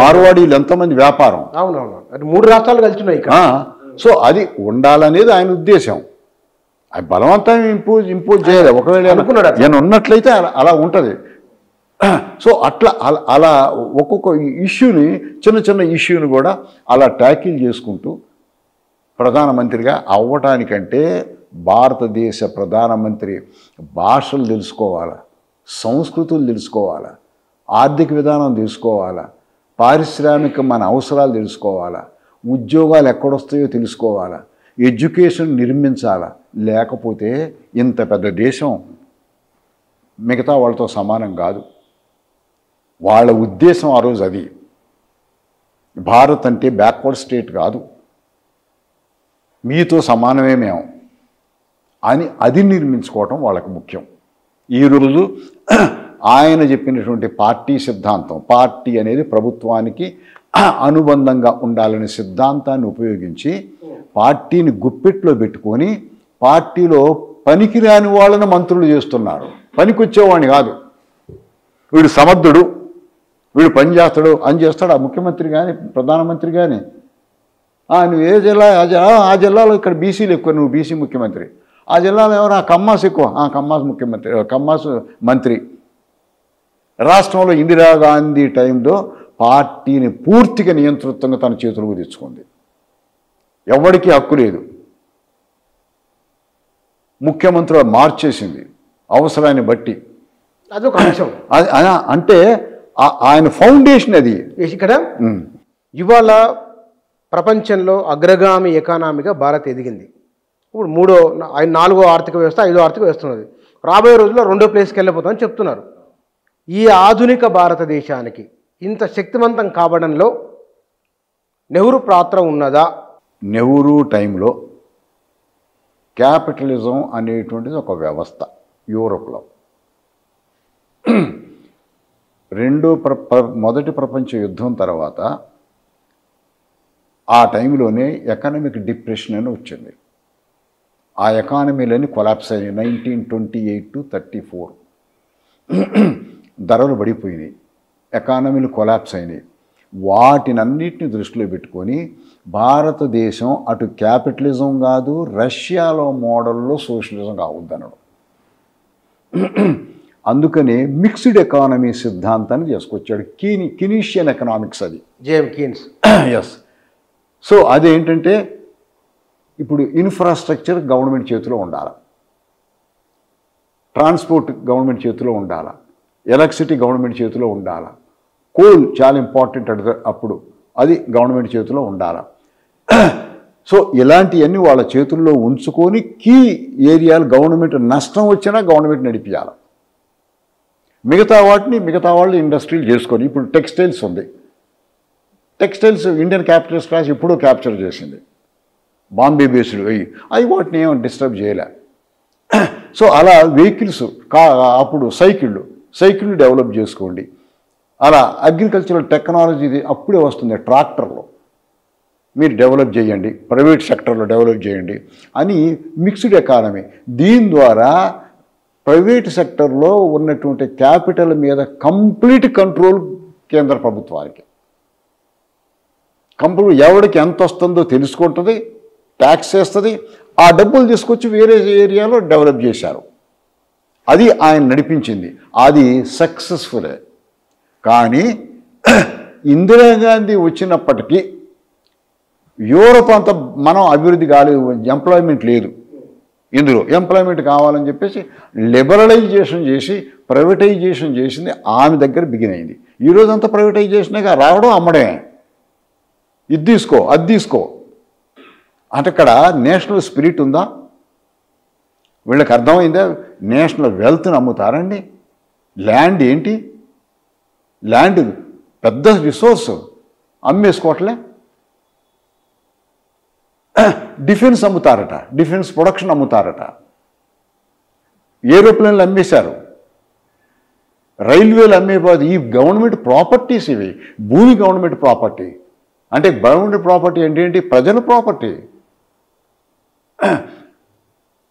మార్వాడీలు ఎంతమంది వ్యాపారం. అవునవును, 3 రాష్ట్రాలు కలిసి ఉన్నాయి ఇక్కడ. సో అది ఉండాలనేది ఆయన ఉద్దేశం. అది బలవంతం ఇంపోజ్ చేయాలి. ఒకవేళ ఆయన ఉన్నట్లయితే అలా ఉంటుంది. సో అట్లా అలా ఒక్కొక్క ఇష్యూని, చిన్న ఇష్యూని కూడా అలా ట్యాకిల్ చేసుకుంటూ ప్రధానమంత్రిగా అవ్వటానికంటే భారతదేశ ప్రధానమంత్రి భాషలు తెలుసుకోవాలా, సంస్కృతులు తెలుసుకోవాలా, ఆర్థిక విధానం తెలుసుకోవాలా, పారిశ్రామిక మన అవసరాలు తెలుసుకోవాలా, ఉద్యోగాలు ఎక్కడొస్తాయో తెలుసుకోవాలా, ఎడ్యుకేషన్ నిర్మించాలా. లేకపోతే ఇంత పెద్ద దేశం మిగతా వాళ్ళతో సమానం కాదు. వాళ్ళ ఉద్దేశం ఆ రోజు అది. భారత్ అంటే బ్యాక్వర్డ్ స్టేట్ కాదు, మీతో సమానమే మేము అని అది నిర్మించుకోవటం వాళ్ళకి ముఖ్యం. ఈరోజు ఆయన చెప్పినటువంటి పార్టీ సిద్ధాంతం, పార్టీ అనేది ప్రభుత్వానికి అనుబంధంగా ఉండాలనే సిద్ధాంతాన్ని ఉపయోగించి పార్టీని గుప్పెట్లో పెట్టుకొని పార్టీలో పనికిరాని వాళ్ళని మంత్రులు చేస్తున్నారు. పనికొచ్చేవాడిని కాదు. వీడు సమర్థుడు, వీడు పని చేస్తాడు అని చేస్తాడు ఆ ముఖ్యమంత్రి కానీ ప్రధానమంత్రి కానీ. నువ్వు ఏ జిల్లా? ఆ జిల్లాలో ఇక్కడ బీసీలు ఎక్కువ, నువ్వు బీసీ ముఖ్యమంత్రి. ఆ జిల్లాలో ఎవరు? కమ్మాస్ ఎక్కువ, కమ్మాస్ ముఖ్యమంత్రి, కమ్మాస్ మంత్రి. రాష్ట్రంలో ఇందిరాగాంధీ టైంలో పార్టీని పూర్తిగా నియంతృత్వంగా తన చేతులకు తెచ్చుకుంది. ఎవరికి హక్కు లేదు. ముఖ్యమంత్రి మార్చేసింది అవసరాన్ని బట్టి. అదొక అంశం. అంటే ఆయన ఫౌండేషన్ అది. ఇక్కడ ఇవాళ ప్రపంచంలో అగ్రగామి ఎకానమీగా భారత్ ఎదిగింది. ఇప్పుడు 4వ ఆర్థిక వ్యవస్థ, 5వ ఆర్థిక వ్యవస్థ ఉన్నది. రాబోయే రోజుల్లో 2వ ప్లేస్కి వెళ్ళిపోతామని చెప్తున్నారు. ఈ ఆధునిక భారతదేశానికి ఇంత శక్తివంతం కావడంలో నెహ్రూ పాత్ర ఉన్నదా? నెహ్రూ టైంలో క్యాపిటలిజం అనేటువంటిది ఒక వ్యవస్థ యూరోప్లో. మొదటి ప్రపంచ యుద్ధం తర్వాత ఆ టైంలోనే ఎకనామిక్ డిప్రెషన్ అని వచ్చింది. ఆ ఎకానమీలని కొలాప్స్ అయినాయి. 1928 to 34 ధరలు పడిపోయినాయి, ఎకానమీలు కొలాప్స్ అయినాయి. వాటినన్నిటిని దృష్టిలో పెట్టుకొని భారతదేశం అటు క్యాపిటలిజం కాదు, రష్యాలో మోడల్లో సోషలిజం కావద్దనడం. అందుకనే మిక్స్డ్ ఎకానమీ సిద్ధాంతాన్ని చేసుకొచ్చాడు. కినీషియన్ ఎకనామిక్స్, అది జేమ్ కీన్స్. ఎస్. సో అదేంటంటే ఇప్పుడు ఇన్ఫ్రాస్ట్రక్చర్ గవర్నమెంట్ చేతిలో ఉండాలి, ట్రాన్స్పోర్ట్ గవర్నమెంట్ చేతిలో ఉండాలి, ఎలక్ట్రిసిటీ గవర్నమెంట్ చేతిలో ఉండాలి, కోల్ చాలా ఇంపార్టెంట్ అప్పుడు అది గవర్నమెంట్ చేతిలో ఉండాలి. సో ఇలాంటివన్నీ వాళ్ళ చేతుల్లో ఉంచుకొని కీ ఏరియాలు గవర్నమెంట్ నష్టం వచ్చినా గవర్నమెంట్ నడిపించాలి. మిగతా వాళ్ళు ఇండస్ట్రీలు చేసుకొని, ఇప్పుడు టెక్స్టైల్స్ ఉంది. టెక్స్టైల్స్ ఇండియన్ క్యాపిటలిస్ట్ క్లాస్ ఎప్పుడూ క్యాప్చర్ చేసింది, బాంబే బేస్డ్ అవి వాటిని ఏమో డిస్టర్బ్ చేయలే. సో అలా వెహికల్స్ అప్పుడు సైకిళ్ళు డెవలప్ చేసుకోండి. అలా అగ్రికల్చరల్ టెక్నాలజీ అప్పుడే వస్తుంది. ట్రాక్టర్లు మీరు డెవలప్ చేయండి, ప్రైవేట్ సెక్టర్లో డెవలప్ చేయండి అని మిక్స్డ్ ఎకానమీ. దీని ద్వారా ప్రైవేట్ సెక్టర్లో ఉన్నటువంటి క్యాపిటల్ మీద కంప్లీట్ కంట్రోల్ కేంద్ర ప్రభుత్వానికి. కంపెనీ ఎవరికి ఎంత వస్తుందో తెలుసుకుంటుంది, ట్యాక్స్ వేస్తుంది, ఆ డబ్బులు తీసుకొచ్చి వేరే ఏరియాలో డెవలప్ చేశారు. అది ఆయన నడిపించింది, అది సక్సెస్ఫులే. కానీ ఇందిరాగాంధీ వచ్చినప్పటికీ యూరోప్ అంతా మనం అభివృద్ధి కాలేదు, ఎంప్లాయ్మెంట్ లేదు. ఇందులో ఎంప్లాయ్మెంట్ కావాలని చెప్పేసి లిబరలైజేషన్ చేసి ప్రైవేటైజేషన్ చేసింది ఆమె దగ్గర బిగిన్ అయింది. ఈరోజు అంతా ప్రైవేటైజేషన్గా రావడం, అమ్మడమే, ఇది తీసుకో అది తీసుకో అంటే ఇక్కడ నేషనల్ స్పిరిట్ ఉందా? వీళ్ళకి అర్థమైందా? నేషనల్ వెల్త్ని అమ్ముతారండి. ల్యాండ్ ఏంటి? ల్యాండ్ పెద్ద రిసోర్స్, అమ్మేసుకోవట్లే. డిఫెన్స్ అమ్ముతారట, డిఫెన్స్ ప్రొడక్షన్ అమ్ముతారట, ఏరోప్లేన్లు అమ్మేశారు, రైల్వేలు అమ్మేపోదు. ఈ గవర్నమెంట్ ప్రాపర్టీస్ ఇవి, భూమి గవర్నమెంట్ ప్రాపర్టీ. అంటే గవర్నమెంట్ ప్రాపర్టీ అంటే ఏంటి? ప్రజల ప్రాపర్టీ.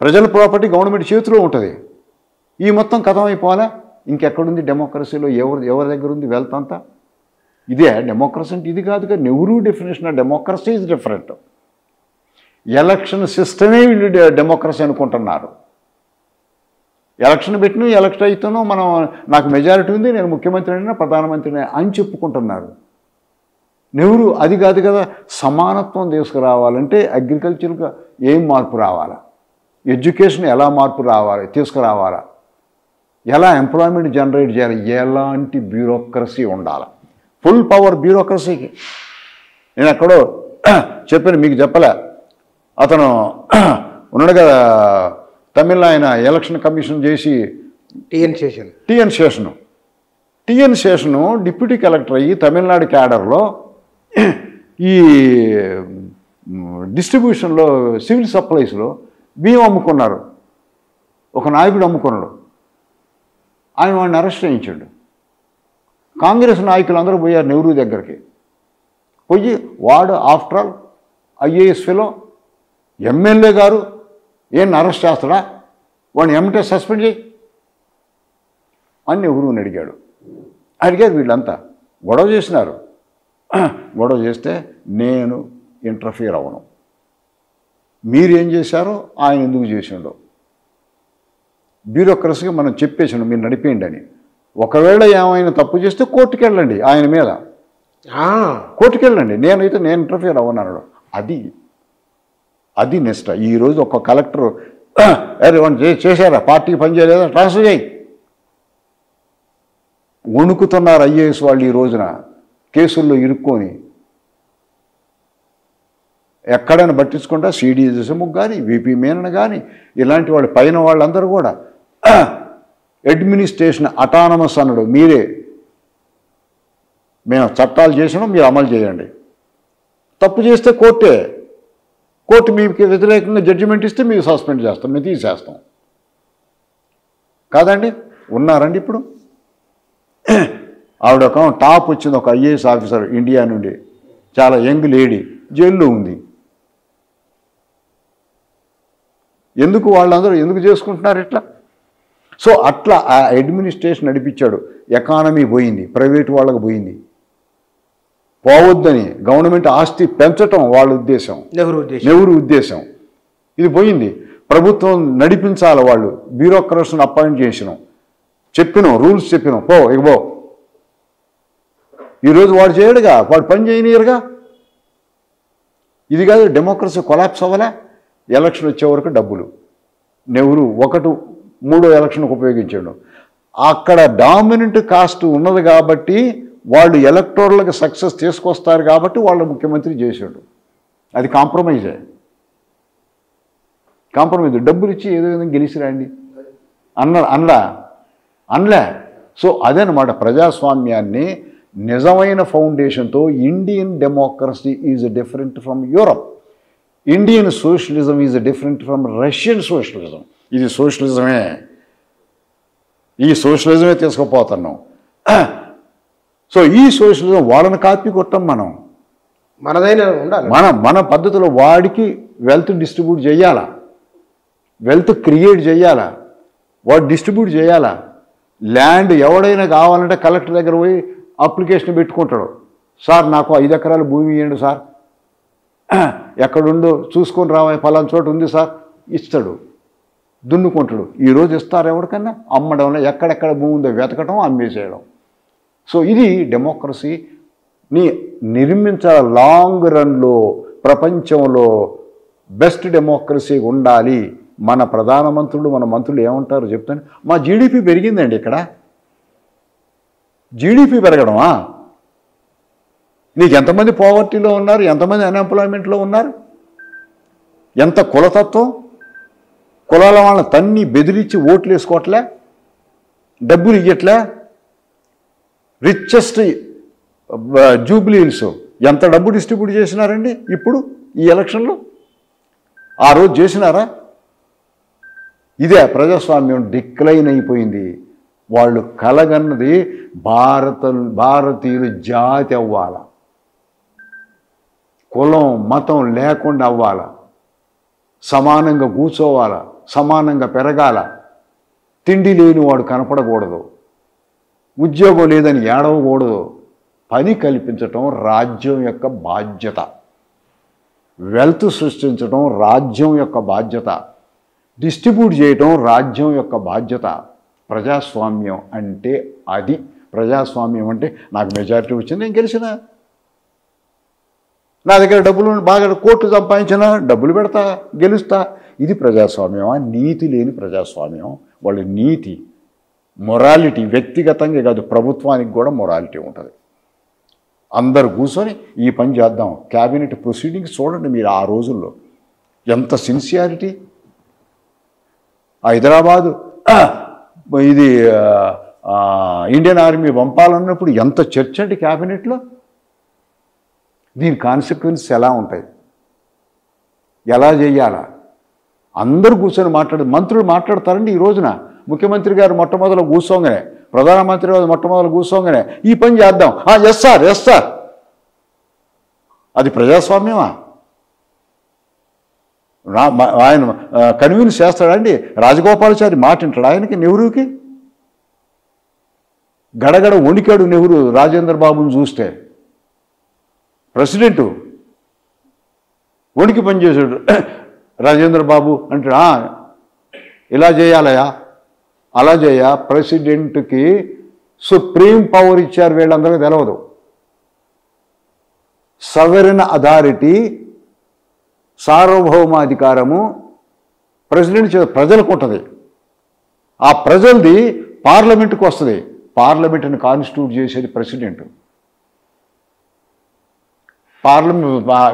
ప్రజల ప్రాపర్టీ గవర్నమెంట్ చేతిలో ఉంటుంది. ఈ మొత్తం కథం అయిపోవాలా? ఇంకెక్కడుంది డెమోక్రసీలో? ఎవరి దగ్గర ఉంది వెల్త్ అంతా? ఇదే డెమోక్రసీ అంటే ఇది కాదుగా. Nehru definition of democracy is different. Election సిస్టమే వీళ్ళు డెమోక్రసీ అనుకుంటున్నారు. ఎలక్షన్ పెట్టిన ఎలక్ట్ అవుతాను, మనం నాకు మెజారిటీ ఉంది, నేను ముఖ్యమంత్రి అయినా ప్రధానమంత్రిని అని చెప్పుకుంటున్నారు. నెహ్రూ అది కాదు కదా. సమానత్వం తీసుకురావాలంటే అగ్రికల్చర్గా ఏం మార్పు రావాలా, ఎడ్యుకేషన్ ఎలా మార్పు రావాలి తీసుకురావాలా, ఎలా ఎంప్లాయ్మెంట్ జనరేట్ చేయాలి, ఎలాంటి బ్యూరోక్రసీ ఉండాలి. ఫుల్ పవర్ బ్యూరోక్రసీకి. నేను ఎక్కడో చెప్పాను, మీకు చెప్పలే. అతను ఉన్నాడు కదా తమిళ, ఆయన ఎలక్షన్ కమిషన్ చేసి టిఎన్ శేషను డిప్యూటీ కలెక్టర్ అయ్యి తమిళనాడు క్యాడర్లో ఈ డిస్ట్రిబ్యూషన్లో సివిల్ సప్లైస్లో బియ్యం అమ్ముకున్నారు. ఒక నాయకుడు అమ్ముకున్నాడు, ఆయన వాడిని అరెస్ట్ చేయించాడు. కాంగ్రెస్ నాయకులు అందరూ పోయారు నెహ్రూ దగ్గరికి. పోయి వాడు after all IAS fellow, MLA గారు ఏం అరెస్ట్ చేస్తాడా, వాడిని ఎమ్మెల్యే సస్పెండ్ చేయి అని నెహ్రూని అడిగారు. వీళ్ళంతా గొడవ చేసినారు. గొడవ చేస్తే నేను ఇంటర్ఫియర్ అవ్వను, మీరేం చేశారో ఆయన ఎందుకు చేసిండో బ్యూరోక్రసీగా మనం చెప్పేసాను, మీరు నడిపేయండి అని. ఒకవేళ ఏమైనా తప్పు చేస్తే కోర్టుకు వెళ్ళండి, ఆయన మీద కోర్టుకు వెళ్ళండి, నేను ఇంటర్ఫియర్ అవ్వను. అది నెక్స్ట్. ఈరోజు ఒక కలెక్టర్ చేశారా, పార్టీకి పనిచేయలేదా, ట్రాన్స్ఫర్ చేయి వణుకుతున్నారు ఐఏఎస్ వాళ్ళు. ఈ రోజున కేసుల్లో ఇరుక్కొని ఎక్కడైనా పట్టించుకుంటా సిడి దేశముఖ్ కానీ, విపి మేనన్ కానీ, ఇలాంటి వాళ్ళ పైన వాళ్ళందరూ కూడా అడ్మినిస్ట్రేషన్ అటానమస్ అన్నాడు. మీరే, మేము చట్టాలు చేసినాం, మీరు అమలు చేయండి. తప్పు చేస్తే కోర్టు మీకు వ్యతిరేకంగా జడ్జిమెంట్ ఇస్తే మీరు సస్పెండ్ చేస్తాం, మేము తీసేస్తాం. కాదండి, ఉన్నారండి ఇప్పుడు. ఆవిడ ఒక టాప్ వచ్చింది, ఒక ఐఏఎస్ ఆఫీసర్ ఇండియా నుండి, చాలా యంగ్ లేడీ, జైల్లో ఉంది. ఎందుకు వాళ్ళందరూ ఎందుకు చేసుకుంటున్నారు ఇట్లా? సో అట్లా ఆ అడ్మినిస్ట్రేషన్ నడిపించాడు. ఎకానమీ పోయింది, ప్రైవేట్ వాళ్ళకు పోయింది. పోవద్దని గవర్నమెంట్ ఆస్తి పెంచటం వాళ్ళ ఉద్దేశం, నెహ్రూ ఉద్దేశం. ఇది పోయింది. ప్రభుత్వం నడిపించాలి, వాళ్ళు బ్యూరోక్రట్స్ని అపాయింట్ చేసినాం, చెప్పినాం, రూల్స్ చెప్పినాం, ఇక పో. ఈరోజు వాడు చేయడుగా, వాడు పని చేయనియరుగా. ఇది కాదు డెమోక్రసీ కొలాప్స్ అవ్వలే. ఎలక్షన్ వచ్చే వరకు డబ్బులు. నెహ్రూ 3 ఎలక్షన్కి ఉపయోగించాడు. అక్కడ డామినెంట్ కాస్ట్ ఉన్నది కాబట్టి వాళ్ళు ఎలక్టోరల్గా సక్సెస్ తీసుకొస్తారు కాబట్టి వాళ్ళు ముఖ్యమంత్రి చేశాడు. అది కాంప్రమైజ్. డబ్బులు ఇచ్చి ఏదో విధంగా గెలిచిరండి అనలే. సో అదేనమాట ప్రజాస్వామ్యాన్ని నిజమైన ఫౌండేషన్తో. Indian democracy is different from Europe. Indian socialism is different from Russian socialism. ఇది సోషలిజమే, ఈ సోషలిజమే తీసుకుపోతున్నాం. సో ఈ సోషలిజం వాళ్ళని కాపీ కొట్టాం మనం. మనదైన ఉండాలి. మన పద్ధతిలో వాడికి వెల్త్ డిస్ట్రిబ్యూట్ చేయాలా, వెల్త్ క్రియేట్ చేయాలా, వాడు డిస్ట్రిబ్యూట్ చేయాలా. ల్యాండ్ ఎవడైనా కావాలంటే కలెక్టర్ దగ్గర పోయి అప్లికేషన్ పెట్టుకుంటాడు. సార్ నాకు 5 ఎకరాల భూమి ఇవ్వండి సార్, ఎక్కడుండో చూసుకొని రావాలి, పలానా చోట ఉంది సార్, ఇస్తాడు, దున్నుకుంటాడు. ఈరోజు ఇస్తారు ఎవరికన్నా? అమ్మడంలో ఎక్కడెక్కడ భూమి ఉందో వెతకడం, అమ్మేసేయడం. సో ఇది డెమోక్రసీని నిర్మించాల లాంగ్ రన్లో ప్రపంచంలో బెస్ట్ డెమోక్రసీ ఉండాలి. మన ప్రధానమంత్రులు మన మంత్రులు ఏమంటారు చెప్తాను. మా జీడిపి పెరిగిందండి. ఇక్కడ జీడిపి పెరగడమా? నీకు ఎంతమంది పావర్టీలో ఉన్నారు, ఎంతమంది అన్ఎంప్లాయ్మెంట్లో ఉన్నారు, ఎంత కులతత్వం, కులాల వాళ్ళని తన్ని బెదిరించి ఓట్లు వేసుకోవట్లే, డబ్బులు ఇవ్వట్లే. రిచెస్ట్ జూబ్లీ హిల్స్ ఎంత డబ్బు డిస్ట్రిబ్యూట్ చేసినారండి ఇప్పుడు ఈ ఎలక్షన్లో? ఆ రోజు చేసినారా? ఇదే ప్రజాస్వామ్యం డిక్లైన్ అయిపోయింది. వాళ్ళు కలగన్నది భారతీయులు జాతి అవ్వాల, కులం మతం లేకుండా అవ్వాల, సమానంగా కూర్చోవాల, సమానంగా పెరగాల, తిండి లేని వాడు కనపడకూడదు, ఉద్యోగం లేదని ఏడవకూడదు. పని కల్పించటం రాజ్యం యొక్క బాధ్యత, వెల్త్ సృష్టించడం రాజ్యం యొక్క బాధ్యత, డిస్ట్రిబ్యూట్ చేయటం రాజ్యం యొక్క బాధ్యత. ప్రజాస్వామ్యం అంటే అది. ప్రజాస్వామ్యం అంటే నాకు మెజారిటీ వచ్చింది, నేను గెలిచినా, నా దగ్గర డబ్బులు బాగా కోట్లు సంపాదించినా డబ్బులు పెడతా, గెలుస్తా. ఇది ప్రజాస్వామ్యమా? నీతి లేని ప్రజాస్వామ్యం. వాళ్ళ నీతి, మొరాలిటీ వ్యక్తిగతంగా కాదు, ప్రభుత్వానికి కూడా మొరాలిటీ ఉంటుంది. అందరు కూర్చొని ఈ పని చేద్దాం. క్యాబినెట్ ప్రొసీడింగ్స్ చూడండి మీరు. ఆ రోజుల్లో ఎంత సిన్సియారిటీ. హైదరాబాదు ఇది ఇండియన్ ఆర్మీ పంపాలన్నప్పుడు ఎంత చర్చ అండి క్యాబినెట్లో. దీని కాన్సిక్వెన్సెస్ ఎలా ఉంటాయి, ఎలా చేయాలా, అందరూ కూర్చొని మంత్రులు మాట్లాడతారండి. ఈ రోజున ముఖ్యమంత్రి గారు మొట్టమొదలు కూర్చోగానే, ప్రధానమంత్రి గారు మొట్టమొదలు కూర్చోగానే ఈ పని చేద్దాం, ఎస్ సార్ ఎస్ సార్. అది ప్రజాస్వామ్యమా? ఆయన కన్విన్స్ చేస్తాడండి. రాజగోపాలాచారి మాట వింటాడు ఆయనకి, నెహ్రూకి? గడగడ వణికాడు నెహ్రూ రాజేంద్ర బాబుని చూస్తే. ప్రెసిడెంటు వణికి పనిచేశాడు. రాజేంద్ర బాబు అంటాడు, ఇలా చేయాలయా, అలా చేయ. ప్రెసిడెంట్కి సుప్రీం పవర్ ఇచ్చారు, వీళ్ళందరికీ తెలవదు. సవెరెన్ అథారిటీ, సార్వభౌమాధికారము ప్రెసిడెంట్ ప్రజలకు ఉంటుంది. ఆ ప్రజలది పార్లమెంటుకు వస్తుంది. పార్లమెంటుని కాన్స్టిట్యూట్ చేసేది ప్రెసిడెంట్.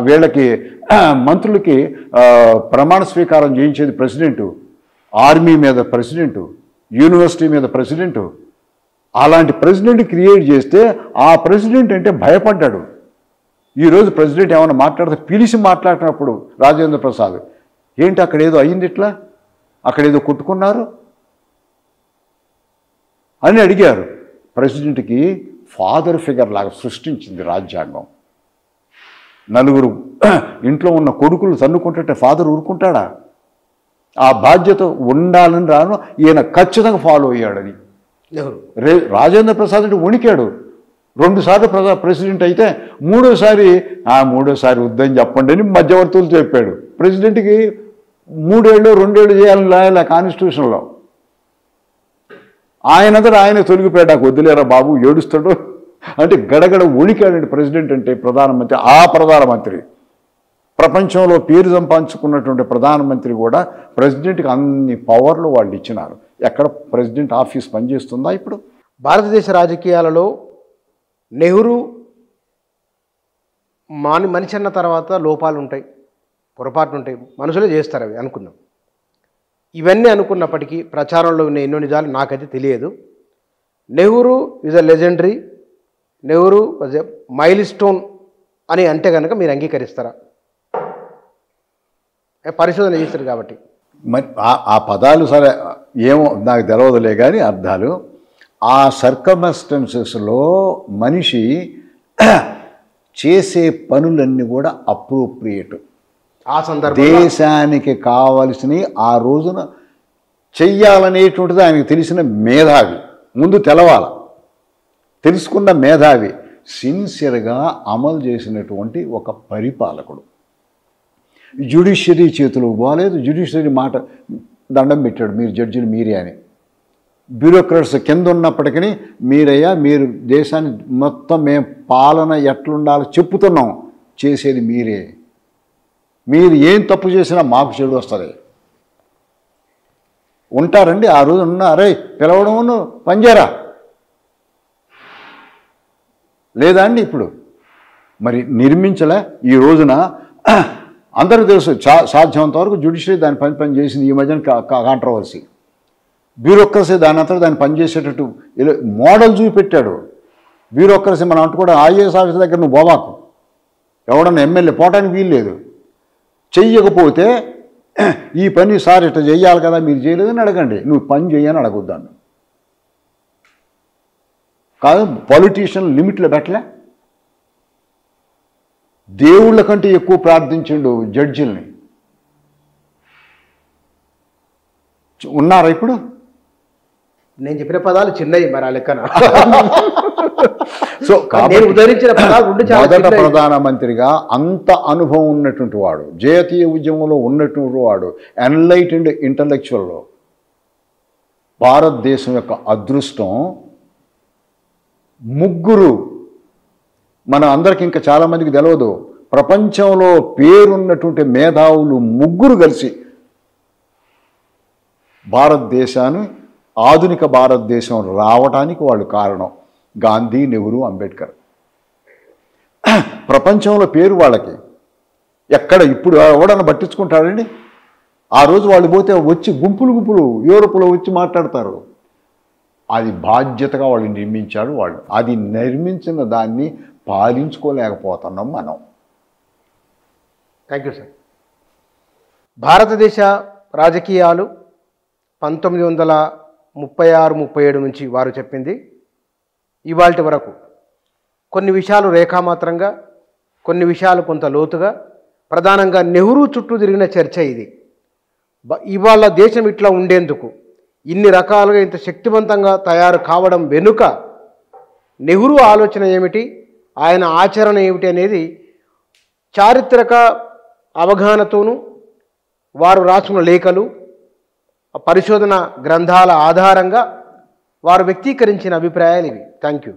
వీళ్ళకి మంత్రులకి ప్రమాణ స్వీకారం చేయించేది ప్రెసిడెంటు. ఆర్మీ మీద ప్రెసిడెంటు, యూనివర్సిటీ మీద ప్రెసిడెంటు. అలాంటి ప్రెసిడెంట్ క్రియేట్ చేస్తే ఆ ప్రెసిడెంట్ అంటే భయపడ్డాడు. ఈరోజు ప్రెసిడెంట్ ఏమైనా మాట్లాడితే పిలిచి మాట్లాడినప్పుడు రాజేంద్ర ప్రసాద్, ఏంటి అక్కడ ఏదో అయ్యింది, ఇట్లా అక్కడ ఏదో కొట్టుకున్నారు అని అడిగారు. ప్రెసిడెంట్కి ఫాదర్ ఫిగర్ లాగా సృష్టించింది రాజ్యాంగం. నలుగురు ఇంట్లో ఉన్న కొడుకులు తన్నుకుంటుంటే ఫాదర్ ఊరుకుంటాడా? ఆ బాధ్యత ఉండాలని రాను ఈయన ఖచ్చితంగా ఫాలో అయ్యాడు. అది రాజేంద్ర ప్రసాద్ అంటే వణికాడు. 2 సార్లు ప్రెసిడెంట్ అయితే మూడోసారి వద్దని చెప్పండి అని మధ్యవర్తులు చెప్పాడు. ప్రెసిడెంట్కి 3 ఏళ్ళు 2 ఏళ్ళు చేయాలని రాయాలి కాన్స్టిట్యూషన్లో. ఆయన తొలగిపోయాడు. నాకు వద్దులేరా బాబు, ఏడుస్తాడు అంటే గడగడ వణికాడండి ప్రెసిడెంట్ అంటే. ప్రధానమంత్రి, ఆ ప్రధానమంత్రి ప్రపంచంలో పేరు సంపాదించుకున్నటువంటి ప్రధానమంత్రి కూడా ప్రెసిడెంట్కి అన్ని పవర్లు వాళ్ళు ఇచ్చినారు. ఎక్కడ ప్రెసిడెంట్ ఆఫీస్ పనిచేస్తుందా ఇప్పుడు? భారతదేశ రాజకీయాలలో నెహ్రూ మనిషి అన్న తర్వాత లోపాలు ఉంటాయి, పొరపాట్లు ఉంటాయి, మనుషులే చేస్తారు అవి అనుకున్నాం. ఇవన్నీ అనుకున్నప్పటికీ ప్రచారంలో ఉన్న ఎన్నో నిజాలు నాకైతే తెలియదు. Nehru is a legendary, Nehru was a mile stone అని అంటే కనుక మీరు అంగీకరిస్తారా? పరిశోధన చేస్తారు కాబట్టి. మరి ఆ పదాలు సరే ఏమో నాకు తెలవదులే కానీ అర్థాలు, ఆ సర్కమ్స్టెన్సెస్లో మనిషి చేసే పనులన్నీ కూడా అప్రోప్రియేట్, ఆ సందర్భంలో దేశానికి కావలసినవి ఆ రోజున చెయ్యాలనేటువంటిది ఆయనకు తెలిసిన మేధావి, ముందు తెలవాల, తెలుసుకున్న మేధావి సిన్సియర్గా అమలు చేసినటువంటి ఒక పరిపాలకుడు. జ్యుడిషియరీ చేతులు బాగాలేదు, జ్యుడిషియరీ మాట దండం పెట్టాడు, మీరు జడ్జిలు మీరే అని. బ్యూరోక్రాట్స్ కింద ఉన్నప్పటికీ మీరయ్యా మీరు దేశాన్ని మొత్తం మేము పాలన ఎట్లుండాలో చెప్పుతున్నాం, చేసేది మీరే, మీరు ఏం తప్పు చేసినా మాకు చెడు వస్తుంది. ఉంటారండి ఆ రోజు అరే పిలవడమును పనిచేయరా లేదా అండి? ఇప్పుడు మరి నిర్మించలే. ఈ రోజున అందరికీ తెలుసు సాధ్యమంత వరకు జ్యుడిషియరీ దాని పని చేసింది. ఈ మధ్యన కాంట్రవర్సీ, బ్యూరోక్రసీ దాని అంతా దాన్ని పనిచేసేటట్టు మోడల్ చూపెట్టాడు. బ్యూరోక్రసీ మనం అంటూ కూడా ఐఏఎస్ ఆఫీసర్ దగ్గర నువ్వు పోవాకు, ఎవడన్నా ఎమ్మెల్యే పోవటానికి వీల్లేదు. చెయ్యకపోతే ఈ పని సార్ ఇట్లా చెయ్యాలి కదా మీరు చేయలేదని అడగండి, నువ్వు పని చేయని అడగొద్దాను కాదు. పొలిటీషియన్ లిమిట్లో పెట్టలే, దేవుళ్ళ కంటే ఎక్కువ ప్రార్థించిండు జడ్జిల్ని. ఉన్నారా ఇప్పుడు? నేను చెప్పిన పదాలు చిన్నవి మరి ఆ లెక్కన. సో నేను ఉదరించిన పదాలు రెండు చాలా మొదట చిన్నవి. ప్రధానమంత్రిగా అంత అనుభవం ఉన్నటువంటి వాడు, జాతీయ ఉద్యమంలో ఉన్నటువంటి వాడు, ఎన్లైటెండ్ ఇంటలెక్చువల్లో, భారతదేశం యొక్క అదృష్టం ముగ్గురు, మన అందరికి ఇంకా చాలామందికి తెలియదు, ప్రపంచంలో పేరున్నటువంటి మేధావులు ముగ్గురు కలిసి భారతదేశాన్ని, ఆధునిక భారతదేశం రావడానికి వాళ్ళు కారణం. గాంధీ, నెహ్రూ, అంబేద్కర్. ప్రపంచంలో పేరు వాళ్ళకి. ఎక్కడ ఇప్పుడు ఎవడన్నా పట్టించుకుంటాడండి? ఆ రోజు వాళ్ళు పోతే వచ్చి గుంపులు యూరోప్లో వచ్చి మాట్లాడతారు. అది బాధ్యతగా వాళ్ళు నిర్మించాడు వాళ్ళు. అది నిర్మించిన దాన్ని పాలించుకోలేకపోతున్నాం మనం. Thank you sir. భారతదేశ రాజకీయాలు 1936-37 నుంచి వారు చెప్పింది ఇవాల్టి వరకు కొన్ని విషయాలు రేఖామాత్రంగా, కొన్ని విషయాలు కొంత లోతుగా, ప్రధానంగా నెహ్రూ చుట్టూ తిరిగిన చర్చ ఇది. ఇవాళ దేశం ఇట్లా ఉండేందుకు, ఇన్ని రకాలుగా ఇంత శక్తివంతంగా తయారు కావడం వెనుక నెహ్రూ ఆలోచన ఏమిటి, ఆయన ఆచరణ ఏమిటి అనేది చారిత్రక అవగాహనతోనూ, వారు రాసుకున్న లేఖలు, పరిశోధన గ్రంథాల ఆధారంగా వారు వ్యక్తీకరించిన అభిప్రాయాలు ఇవి. Thank you.